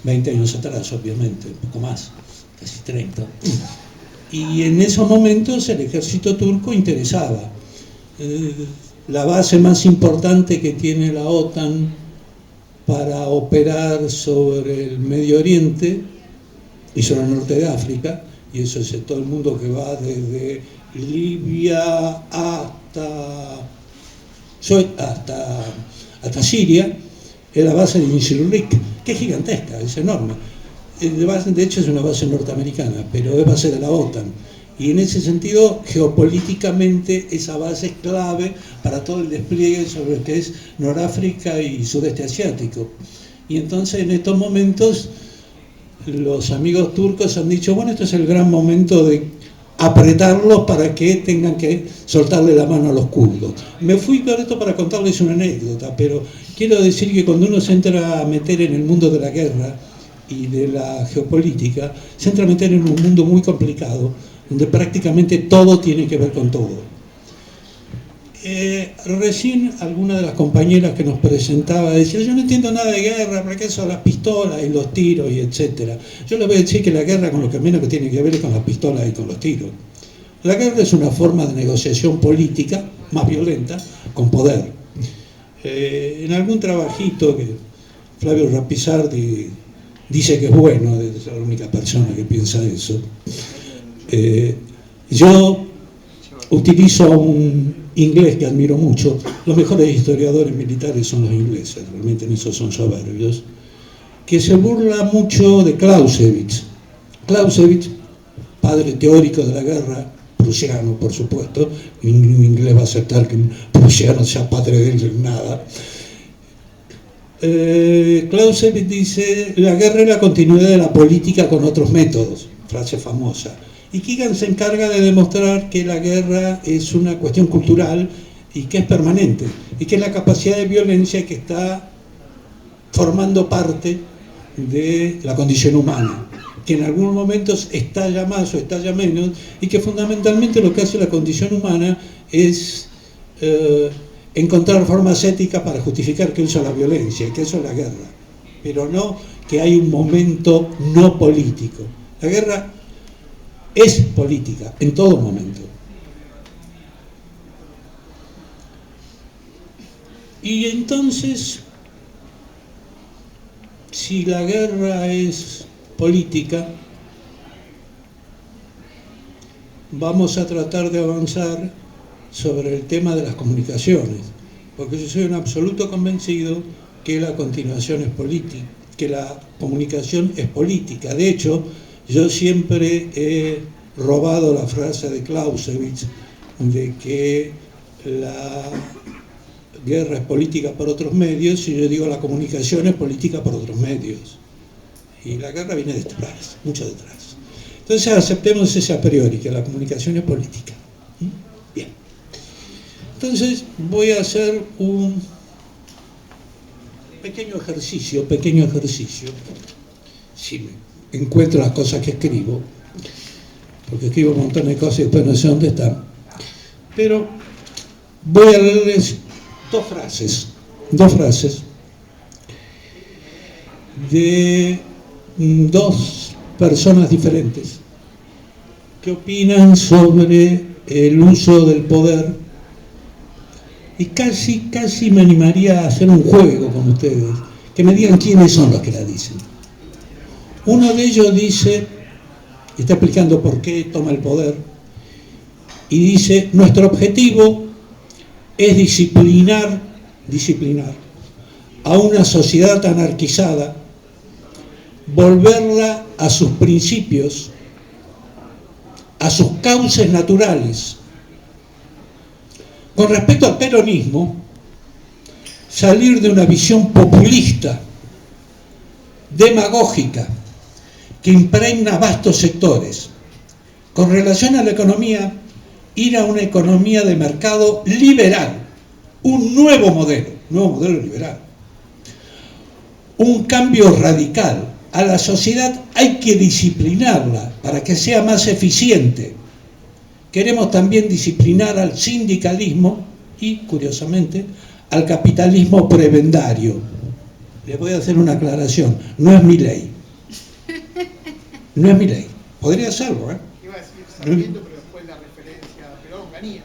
20 años atrás, obviamente, un poco más, casi 30. Y en esos momentos el ejército turco interesaba. La base más importante que tiene la OTAN para operar sobre el Medio Oriente y sobre el norte de África, y eso es todo el mundo que va desde Libia hasta Siria, es la base de Incirlik, que es gigantesca, es enorme. De hecho es una base norteamericana, pero es base de la OTAN. Y en ese sentido, geopolíticamente, esa base es clave para todo el despliegue sobre lo que es Noráfrica y Sudeste Asiático. Y entonces, en estos momentos, los amigos turcos han dicho, bueno, este es el gran momento de apretarlos para que tengan que soltarle la mano a los kurdos. Me fui por esto para contarles una anécdota, pero quiero decir que cuando uno se entra a meter en el mundo de la guerra, y de la geopolítica, se entra a meter en un mundo muy complicado, donde prácticamente todo tiene que ver con todo. Recién alguna de las compañeras que nos presentaba decía, yo no entiendo nada de guerra, ¿para qué son las pistolas y los tiros y etcétera? Yo les voy a decir que la guerra con lo que menos que tiene que ver es con las pistolas y con los tiros. La guerra es una forma de negociación política más violenta con poder. En algún trabajito que Flavio Rapizardi dice que es bueno, es la única persona que piensa eso, yo utilizo un inglés que admiro mucho. Los mejores historiadores militares son los ingleses, realmente en eso son soberbios, que se burla mucho de Clausewitz. Clausewitz, padre teórico de la guerra, prusiano por supuesto, ningún inglés va a aceptar que un prusiano sea padre de él en nada. Clausewitz dice, la guerra es la continuidad de la política con otros métodos, frase famosa. Y Keegan se encarga de demostrar que la guerra es una cuestión cultural y que es permanente, y que es la capacidad de violencia que está formando parte de la condición humana, que en algunos momentos estalla más o estalla menos, y que fundamentalmente lo que hace la condición humana es encontrar formas éticas para justificar que usa la violencia, y que eso es la guerra, pero no que hay un momento no político. La guerra es política en todo momento. Y entonces, si la guerra es política, vamos a tratar de avanzar sobre el tema de las comunicaciones, porque yo soy un absoluto convencido que la continuación es política, que la comunicación es política. De hecho, yo siempre he robado la frase de Clausewitz de que la guerra es política por otros medios, y yo digo la comunicación es política por otros medios. Y la guerra viene detrás, mucho detrás. Entonces aceptemos ese a priori, que la comunicación es política. Bien. Entonces voy a hacer un pequeño ejercicio, si me encuentro las cosas que escribo, porque escribo un montón de cosas y después no sé dónde están, pero voy a leerles dos frases de dos personas diferentes que opinan sobre el uso del poder, y casi me animaría a hacer un juego con ustedes, que me digan quiénes son los que la dicen. Uno de ellos dice, y está explicando por qué toma el poder, y dice, nuestro objetivo es disciplinar a una sociedad anarquizada, volverla a sus principios, a sus cauces naturales. Con respecto al peronismo, salir de una visión populista, demagógica, que impregna vastos sectores. Con relación a la economía, ir a una economía de mercado liberal, un nuevo modelo liberal, un cambio radical. A la sociedad hay que disciplinarla para que sea más eficiente. Queremos también disciplinar al sindicalismo y, curiosamente, al capitalismo prebendario. Les voy a hacer una aclaración, no es mi ley. No es mi ley. Podría serlo, ¿eh? Iba a decir Sarmiento, pero después la referencia a Perón, Ganía.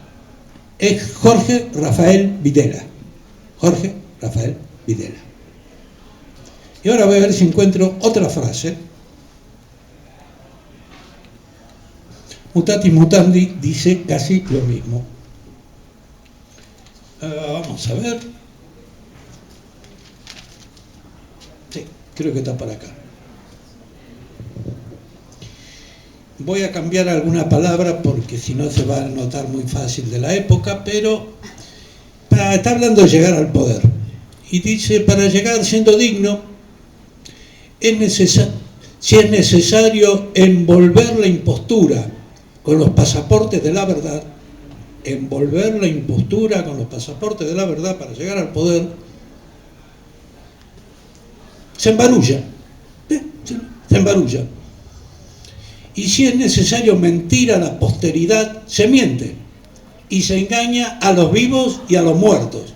Es Jorge Rafael Videla. Jorge Rafael Videla. Y ahora voy a ver si encuentro otra frase. Mutatis mutandi dice casi lo mismo. Vamos a ver. Sí, creo que está para acá. Voy a cambiar alguna palabra porque si no se va a notar muy fácil de la época, pero está hablando de llegar al poder. Y dice, para llegar siendo digno, si es necesario envolver la impostura con los pasaportes de la verdad, envolver la impostura con los pasaportes de la verdad para llegar al poder, se embarulla. Se se embarulla. Y si es necesario mentir a la posteridad, se miente. Y se engaña a los vivos y a los muertos.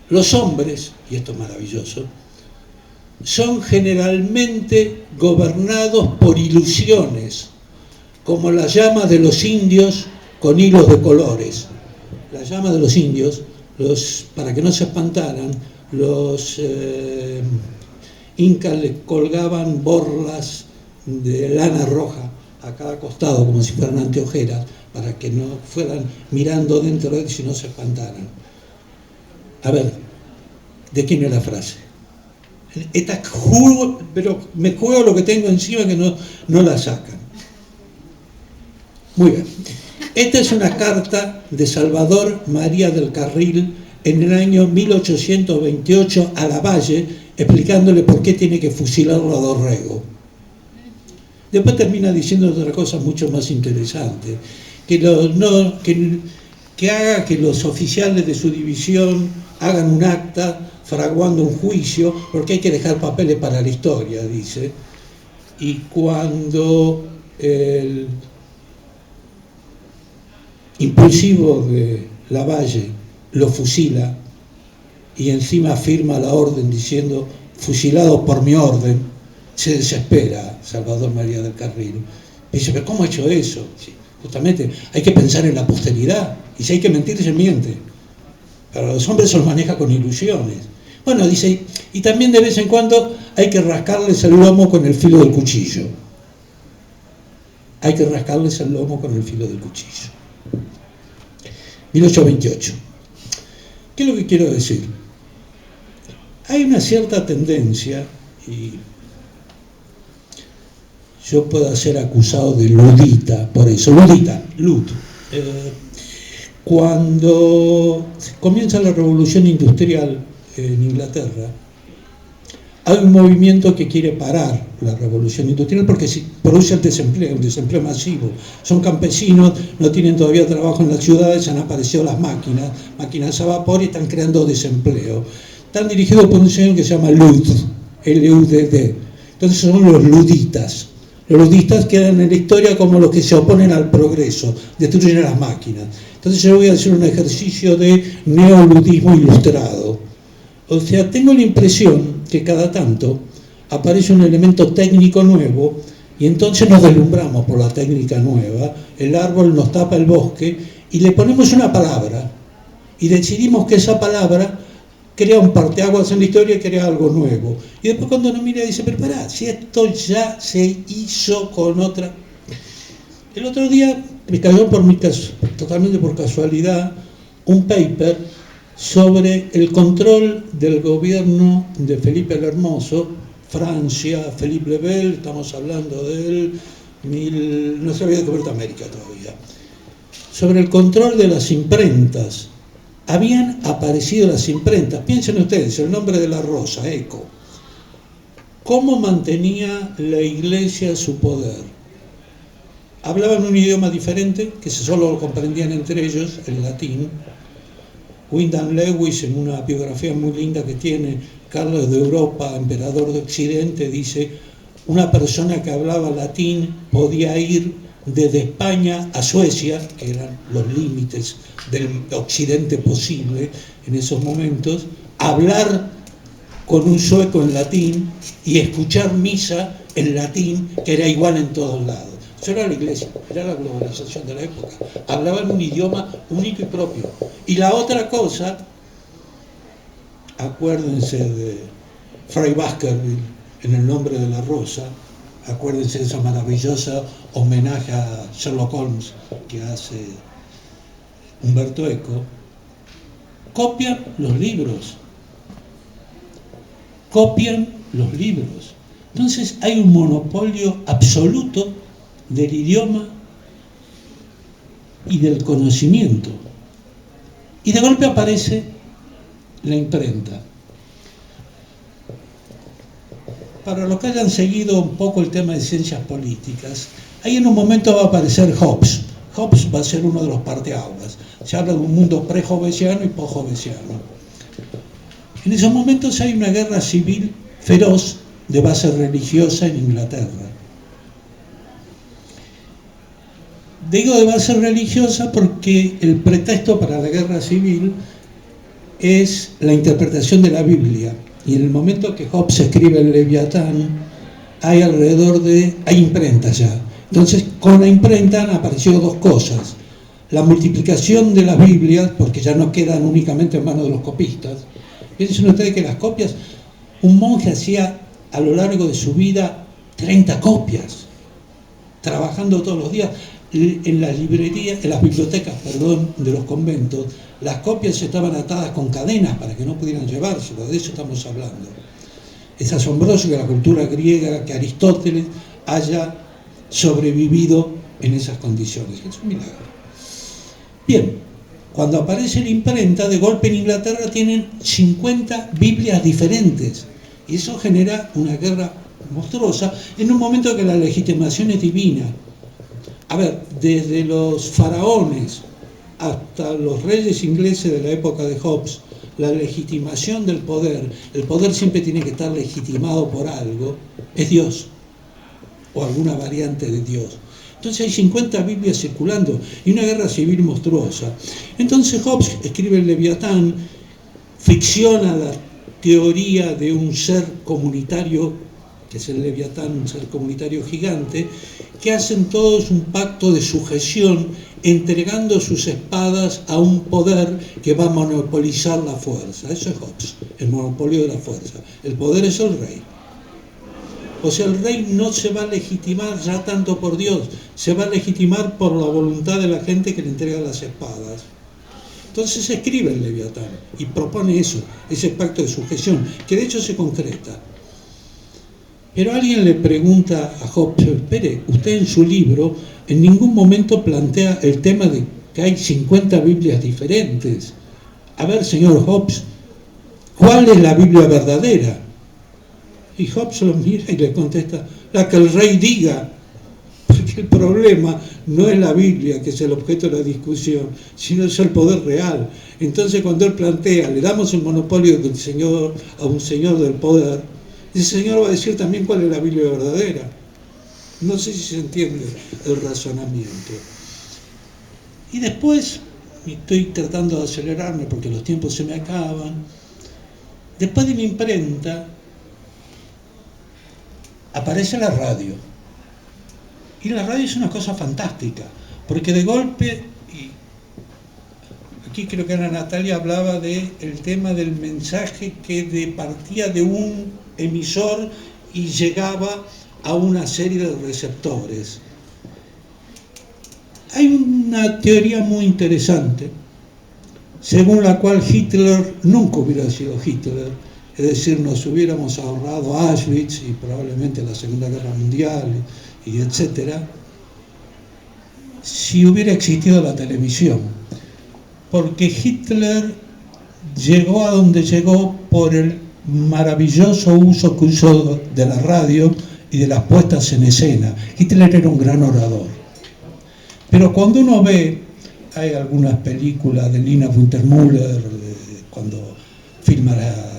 Los hombres, y esto es maravilloso, son generalmente gobernados por ilusiones, como la llama de los indios con hilos de colores. La llama de los indios, para que no se espantaran, los incas le colgaban borlas de lana roja a cada costado, como si fueran anteojeras, para que no fueran mirando dentro de él si no se espantaran. A ver, ¿de quién es la frase? Pero me juego lo que tengo encima que no la sacan. Muy bien. Esta es una carta de Salvador María del Carril en el año 1828 a Lavalle, explicándole por qué tiene que fusilarlo a Dorrego. Después termina diciendo otra cosa mucho más interesante, que haga que los oficiales de su división hagan un acta fraguando un juicio, porque hay que dejar papeles para la historia, dice. Y cuando el impulsivo de Lavalle lo fusila y encima firma la orden diciendo fusilado por mi orden, se desespera Salvador María del Carril. Dice, pero ¿cómo ha hecho eso? Sí, justamente hay que pensar en la posteridad, y si hay que mentir, se miente. Pero los hombres se los maneja con ilusiones. Bueno, dice, y también de vez en cuando hay que rascarles el lomo con el filo del cuchillo. Hay que rascarles el lomo con el filo del cuchillo. 1828. ¿Qué es lo que quiero decir? Hay una cierta tendencia, y yo puedo ser acusado de ludita, por eso, lud. Cuando comienza la revolución industrial en Inglaterra, hay un movimiento que quiere parar la revolución industrial porque se produce el desempleo masivo. Son campesinos, no tienen todavía trabajo en las ciudades, han aparecido las máquinas a vapor y están creando desempleo. Están dirigidos por un señor que se llama Ludd, L-U-D-D. Entonces son los luditas. Los ludistas quedan en la historia como los que se oponen al progreso, destruyen a las máquinas. Entonces yo voy a hacer un ejercicio de neoludismo ilustrado. O sea, tengo la impresión que cada tanto aparece un elemento técnico nuevo y entonces nos deslumbramos por la técnica nueva, el árbol nos tapa el bosque y le ponemos una palabra y decidimos que esa palabra crea un parteaguas en la historia y crea algo nuevo. Y después cuando uno mira dice, pero pará, si esto ya se hizo con otra... El otro día me cayó totalmente por casualidad un paper sobre el control del gobierno de Felipe el Hermoso, Francia, Philippe le Bel, estamos hablando del no se había descubierto América todavía, sobre el control de las imprentas. Habían aparecido las imprentas, piensen ustedes, el nombre de la rosa, Eco. ¿Cómo mantenía la iglesia su poder? Hablaban un idioma diferente, que solo lo comprendían entre ellos, el latín. Wyndham Lewis, en una biografía muy linda que tiene, Carlos de Europa, emperador de Occidente, dice, una persona que hablaba latín podía ir desde España a Suecia, que eran los límites del occidente posible en esos momentos, hablar con un sueco en latín y escuchar misa en latín, que era igual en todos lados. Eso era la iglesia, era la globalización de la época. Hablaban un idioma único y propio. Y la otra cosa, acuérdense de Fray Baskerville en El nombre de la rosa, acuérdense de esa maravillosa homenaje a Sherlock Holmes que hace Umberto Eco. Copian los libros. Entonces hay un monopolio absoluto del idioma y del conocimiento. Y de golpe aparece la imprenta. Para los que hayan seguido un poco el tema de ciencias políticas, ahí en un momento va a aparecer Hobbes. Hobbes va a ser uno de los parteaguas. Se habla de un mundo pre-hobbesiano y post-hobbesiano. En esos momentos hay una guerra civil feroz de base religiosa en Inglaterra. Digo de base religiosa porque el pretexto para la guerra civil es la interpretación de la Biblia. Y en el momento que Hobbes escribe el Leviatán, hay imprenta ya. Entonces, con la imprenta han aparecido dos cosas. La multiplicación de las Biblias, porque ya no quedan únicamente en manos de los copistas. Piensen ustedes que las copias, un monje hacía a lo largo de su vida 30 copias, trabajando todos los días. En las librerías, en las bibliotecas, de los conventos, las copias estaban atadas con cadenas para que no pudieran llevárselo. De eso estamos hablando. Es asombroso que la cultura griega, que Aristóteles haya sobrevivido en esas condiciones. Es un milagro. Bien, cuando aparece la imprenta, de golpe en Inglaterra tienen 50 Biblias diferentes. Y eso genera una guerra monstruosa en un momento que la legitimación es divina. A ver, desde los faraones hasta los reyes ingleses de la época de Hobbes, la legitimación del poder, el poder siempre tiene que estar legitimado por algo, es Dios, o alguna variante de Dios. Entonces hay 50 Biblias circulando y una guerra civil monstruosa. Entonces Hobbes escribe el Leviatán, ficciona la teoría de un ser comunitario, que es el Leviatán, un ser comunitario gigante, que hacen todos un pacto de sujeción, entregando sus espadas a un poder que va a monopolizar la fuerza. Eso es Hobbes, el monopolio de la fuerza. El poder es el rey. O sea, el rey no se va a legitimar ya tanto por Dios, se va a legitimar por la voluntad de la gente que le entrega las espadas. Entonces escribe el Leviatán y propone eso, ese pacto de sujeción, que de hecho se concreta. Pero alguien le pregunta a Hobbes, espere, usted en su libro en ningún momento plantea el tema de que hay 50 Biblias diferentes. A ver, señor Hobbes, ¿cuál es la Biblia verdadera? Y Hobbes lo mira y le contesta, la que el rey diga, porque el problema no es la Biblia, que es el objeto de la discusión, sino es el poder real. Entonces cuando él plantea, le damos el monopolio del señor a un señor del poder, ese señor va a decir también cuál es la Biblia verdadera. No sé si se entiende el razonamiento. Y después, estoy tratando de acelerarme porque los tiempos se me acaban, después de la imprenta, aparece la radio. Y la radio es una cosa fantástica, porque de golpe, y aquí creo que Ana Natalia hablaba del tema del mensaje que partía de un emisor y llegaba a una serie de receptores. Hay una teoría muy interesante, según la cual Hitler nunca hubiera sido Hitler, es decir, nos hubiéramos ahorrado Auschwitz y probablemente la Segunda Guerra Mundial y etcétera, si hubiera existido la televisión, porque Hitler llegó a donde llegó por el maravilloso uso que usó de la radio y de las puestas en escena. Hitler era un gran orador. Pero cuando uno ve, hay algunas películas de Lina Wintermuller, cuando filma las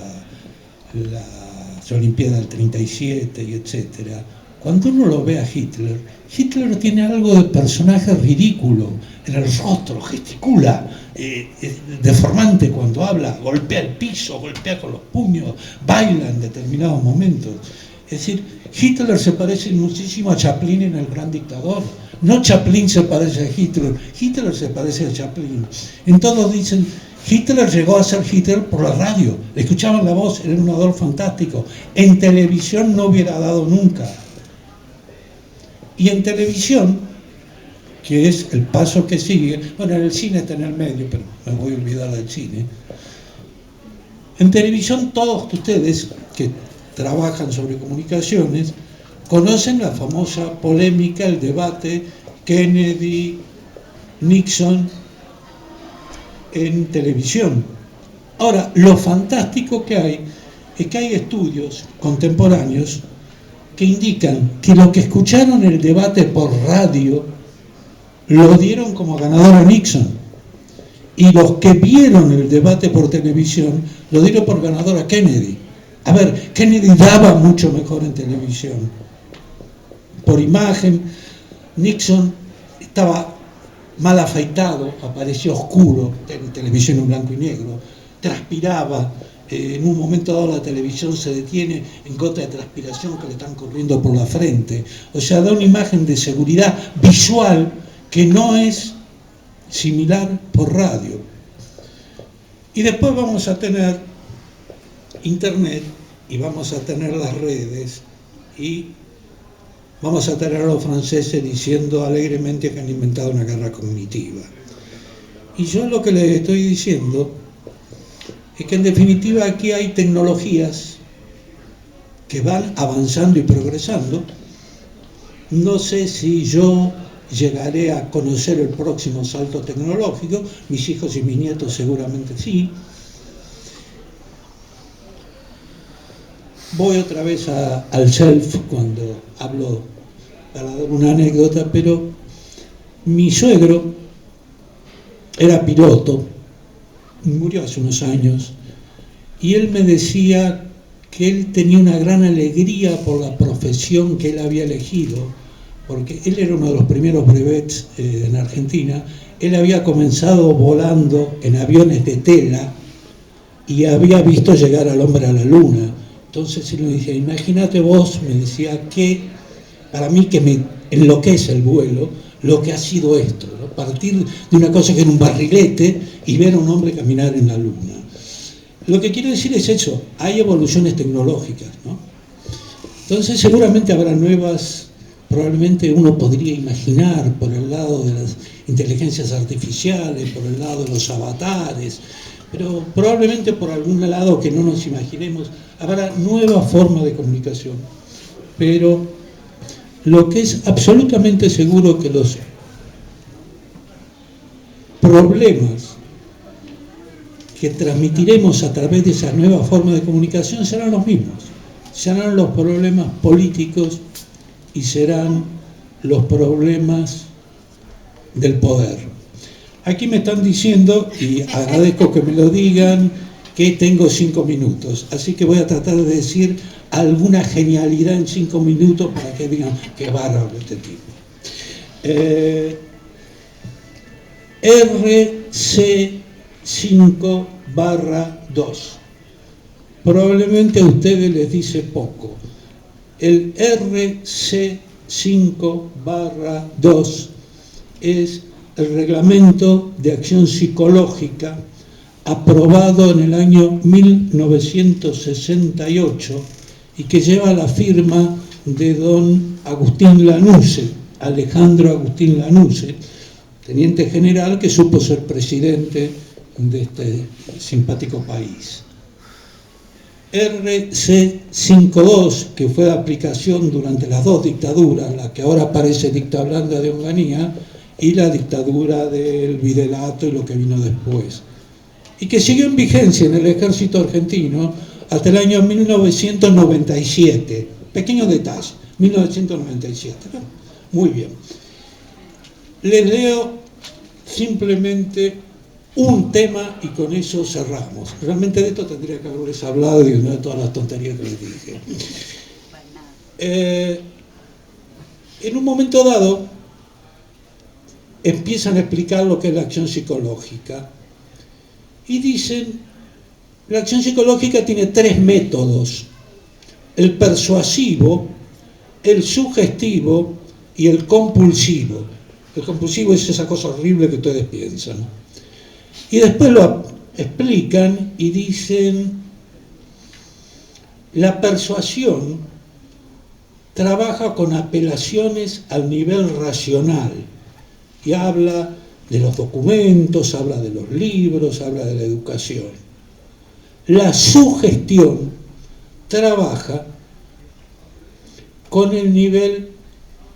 Olimpiadas del 37 y etcétera, cuando uno lo ve a Hitler, Hitler tiene algo de personaje ridículo en el rostro, gesticula, deformante cuando habla, golpea el piso, golpea con los puños, baila en determinados momentos. Es decir, Hitler se parece muchísimo a Chaplin en El Gran Dictador. No Chaplin se parece a Hitler, Hitler se parece a Chaplin. En todos dicen, Hitler llegó a ser Hitler por la radio, le escuchaban la voz, era un orador fantástico. En televisión no hubiera dado nunca. Y en televisión, que es el paso que sigue, bueno, en el cine está en el medio, pero me voy a olvidar del cine. En televisión todos ustedes que trabajan sobre comunicaciones conocen la famosa polémica, el debate Kennedy, Nixon en televisión. Ahora, lo fantástico que hay es que hay estudios contemporáneos que indican que los que escucharon el debate por radio lo dieron como ganador a Nixon, y los que vieron el debate por televisión lo dieron por ganador a Kennedy. A ver, Kennedy daba mucho mejor en televisión. Por imagen, Nixon estaba mal afeitado, aparecía oscuro en televisión en blanco y negro, transpiraba, en un momento dado la televisión se detiene en gota de transpiración que le están corriendo por la frente. O sea, da una imagen de seguridad visual que no es similar por radio. Y después vamos a tener internet y vamos a tener las redes y vamos a tener a los franceses diciendo alegremente que han inventado una guerra cognitiva. Y yo lo que les estoy diciendo es que en definitiva aquí hay tecnologías que van avanzando y progresando. No sé si yo llegaré a conocer el próximo salto tecnológico, mis hijos y mis nietos seguramente sí. Voy otra vez al self cuando hablo para dar una anécdota, pero mi suegro era piloto, murió hace unos años, y él me decía que él tenía una gran alegría por la profesión que él había elegido, porque él era uno de los primeros brevets en Argentina. Él había comenzado volando en aviones de tela y había visto llegar al hombre a la luna. Entonces él me decía, imagínate vos, me decía, que para mí que me enloquece el vuelo, lo que ha sido esto, ¿no? Partir de una cosa que era un barrilete y ver a un hombre caminar en la luna. Lo que quiero decir es eso, hay evoluciones tecnológicas, ¿no? Entonces seguramente habrá nuevas, probablemente uno podría imaginar por el lado de las inteligencias artificiales, por el lado de los avatares, pero probablemente por algún lado que no nos imaginemos, habrá nuevas formas de comunicación. Pero lo que es absolutamente seguro que los problemas que transmitiremos a través de esas nuevas formas de comunicación serán los mismos. Serán los problemas políticos y serán los problemas del poder. Aquí me están diciendo, y agradezco que me lo digan, que tengo 5 minutos. Así que voy a tratar de decir alguna genialidad en 5 minutos para que digan qué bárbaro este tipo. RC5/2. Probablemente a ustedes les dice poco. El RC5/2 es el reglamento de acción psicológica aprobado en el año 1968 y que lleva la firma de don Agustín Lanusse, Alejandro Agustín Lanusse, teniente general que supo ser presidente de este simpático país. RC5/2, que fue de aplicación durante las dos dictaduras, la que ahora parece dictadura blanda de Onganía y la dictadura del Videlato y lo que vino después, y que siguió en vigencia en el ejército argentino hasta el año 1997. Pequeño detalle, 1997. Muy bien. Les leo simplemente un tema y con eso cerramos. Realmente de esto tendría que haberles hablado y de todas las tonterías que les dije. En un momento dado empiezan a explicar lo que es la acción psicológica y dicen, la acción psicológica tiene 3 métodos: el persuasivo, el sugestivo y el compulsivo. El compulsivo es esa cosa horrible que ustedes piensan. Y después lo explican y dicen, la persuasión trabaja con apelaciones al nivel racional y habla de los documentos, habla de los libros, habla de la educación. La sugestión trabaja con el nivel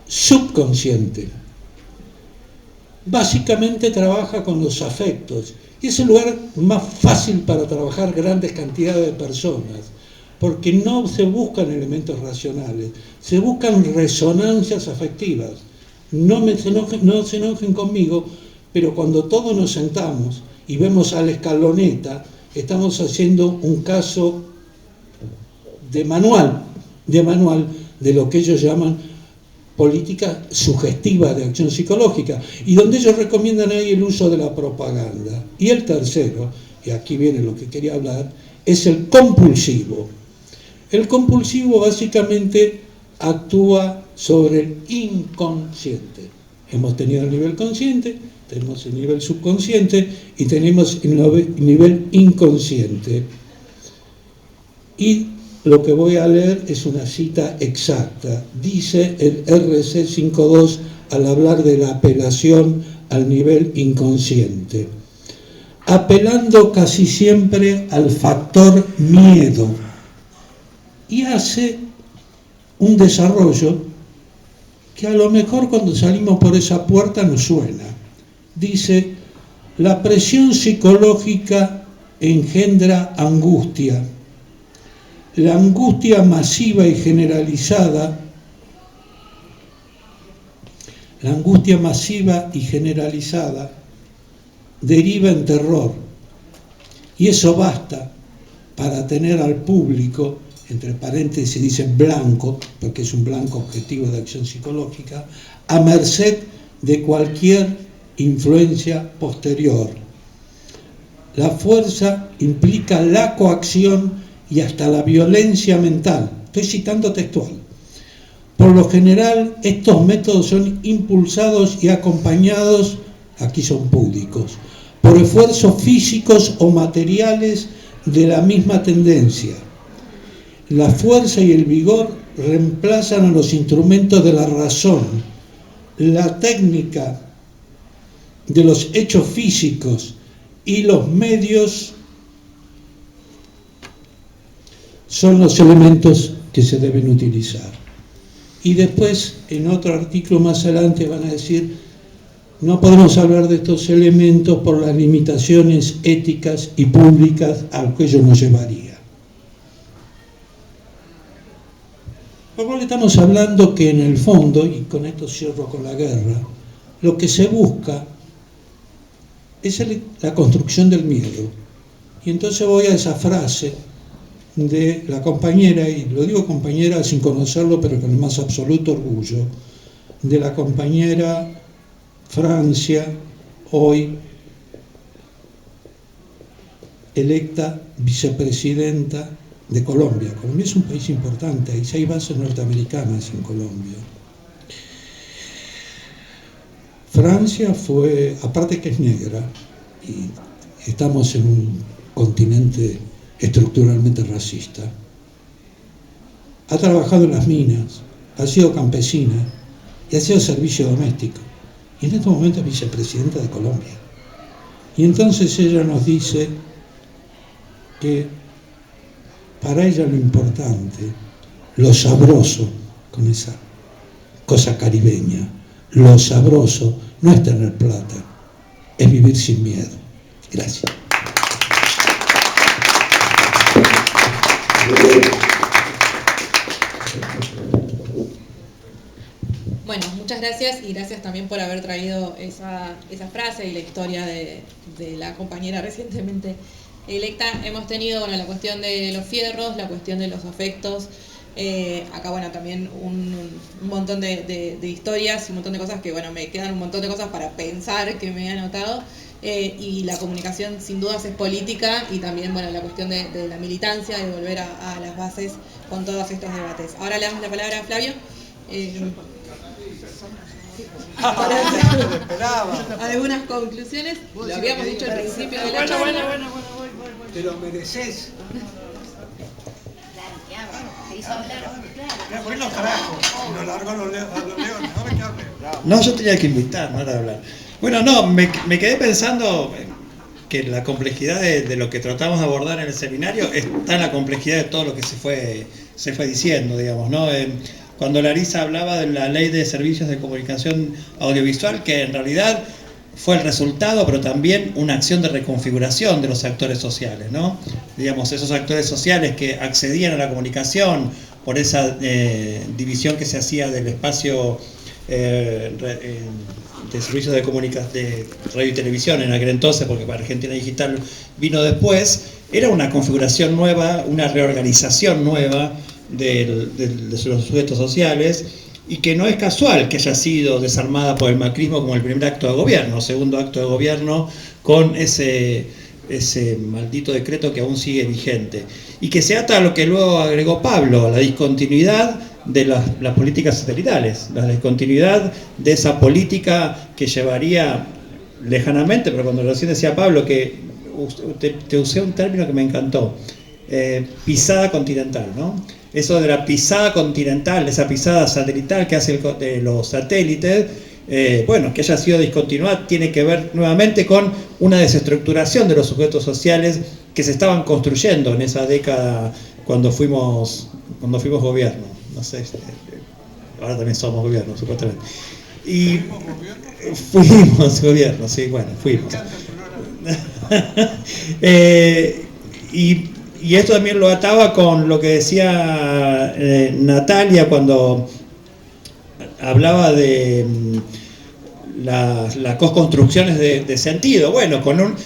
subconsciente. Básicamente trabaja con los afectos y es el lugar más fácil para trabajar grandes cantidades de personas, porque no se buscan elementos racionales, se buscan resonancias afectivas. No se enojen conmigo, pero cuando todos nos sentamos y vemos a la escaloneta, estamos haciendo un caso de manual de lo que ellos llaman política sugestiva de acción psicológica, y donde ellos recomiendan ahí el uso de la propaganda. Y el tercero, y aquí viene lo que quería hablar, es el compulsivo. El compulsivo básicamente actúa sobre el inconsciente. Hemos tenido el nivel consciente, tenemos el nivel subconsciente y tenemos el nivel inconsciente. Y lo que voy a leer es una cita exacta. Dice el RC 5.2 al hablar de la apelación al nivel inconsciente: apelando casi siempre al factor miedo, y hace un desarrollo que a lo mejor cuando salimos por esa puerta nos suena. Dice: la presión psicológica engendra angustia. La angustia masiva y generalizada, deriva en terror. Y eso basta para tener al público, entre paréntesis dice blanco, porque es un blanco objetivo de acción psicológica, a merced de cualquier influencia posterior. La fuerza implica la coacción y hasta la violencia mental. Estoy citando textual. Por lo general, estos métodos son impulsados y acompañados, aquí son púdicos, por esfuerzos físicos o materiales de la misma tendencia. La fuerza y el vigor reemplazan a los instrumentos de la razón. La técnica de los hechos físicos y los medios son los elementos que se deben utilizar. Y después, en otro artículo más adelante, van a decir: no podemos hablar de estos elementos por las limitaciones éticas y públicas a que ello nos llevaría. Por lo cual estamos hablando que en el fondo, y con esto cierro con la guerra, lo que se busca es la construcción del miedo. Y entonces voy a esa frase de la compañera, y lo digo compañera sin conocerlo, pero con el más absoluto orgullo, de la compañera Francia, hoy electa vicepresidenta de Colombia. Colombia es un país importante, hay 6 bases norteamericanas en Colombia. Francia fue, aparte que es negra, y estamos en un continente estructuralmente racista, ha trabajado en las minas, ha sido campesina y ha sido servicio doméstico, y en este momento es vicepresidenta de Colombia. Y entonces ella nos dice que para ella lo importante, lo sabroso, con esa cosa caribeña, lo sabroso no es tener plata, es vivir sin miedo. Gracias. Bueno, muchas gracias, y gracias también por haber traído esa frase y la historia de la compañera recientemente electa. Hemos tenido la cuestión de los fierros, la cuestión de los afectos, acá también un montón de historias y un montón de cosas que me quedan un montón de cosas para pensar que me he anotado. Y la comunicación sin dudas es política, y también la cuestión de la militancia, de volver a las bases con todos estos debates. Ahora le damos la palabra a Flavio para algunas conclusiones. Lo habíamos dicho al principio de la charla. Te lo mereces. ¿Por qué no trajo? Lo largó a los leones. Ahora que hable. No, yo tenía que invitar, no era hablar. Bueno, no, me quedé pensando que la complejidad de lo que tratamos de abordar en el seminario está en la complejidad de todo lo que se fue diciendo, digamos, ¿no? Cuando Larisa hablaba de la ley de servicios de comunicación audiovisual, que en realidad fue el resultado, pero también una acción de reconfiguración de los actores sociales, ¿no? Digamos, esos actores sociales que accedían a la comunicación por esa división que se hacía del espacio de servicios de comunicación, de radio y televisión en aquel entonces, porque para Argentina Digital vino después, era una configuración nueva, una reorganización nueva de los sujetos sociales, y que no es casual que haya sido desarmada por el macrismo como el primer acto de gobierno, segundo acto de gobierno, con ese maldito decreto que aún sigue vigente, y que se ata a lo que luego agregó Pablo, a la discontinuidad de las políticas satelitales, la discontinuidad de esa política que llevaría lejanamente, pero cuando recién decía Pablo que te usé un término que me encantó, pisada continental, ¿no? Eso de la pisada continental, esa pisada satelital que hace de los satélites, bueno, que haya sido discontinuada, tiene que ver nuevamente con una desestructuración de los sujetos sociales que se estaban construyendo en esa década cuando fuimos gobierno. No sé, ahora también somos gobierno, supuestamente. Y fuimos gobierno, sí, bueno, fuimos. Y esto también lo ataba con lo que decía Natalia cuando hablaba de las co-construcciones de sentido. Bueno,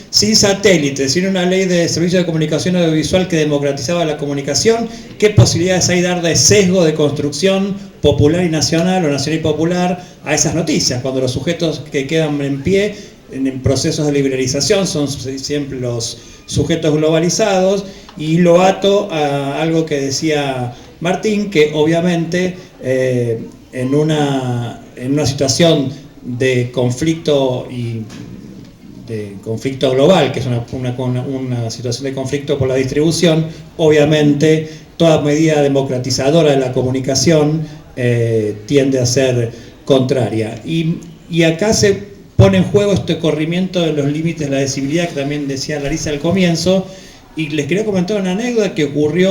sin satélites, sin una ley de servicios de comunicación audiovisual que democratizaba la comunicación, ¿qué posibilidades hay de dar de sesgo de construcción popular y nacional o nacional y popular a esas noticias? Cuando los sujetos que quedan en pie en procesos de liberalización son siempre los sujetos globalizados, y lo ato a algo que decía Martín, que obviamente en una situación de conflicto y de conflicto global, que es una situación de conflicto por la distribución, obviamente toda medida democratizadora de la comunicación tiende a ser contraria. Y acá se pone en juego este corrimiento de los límites de la decibilidad que también decía Larisa al comienzo, y les quería comentar una anécdota que ocurrió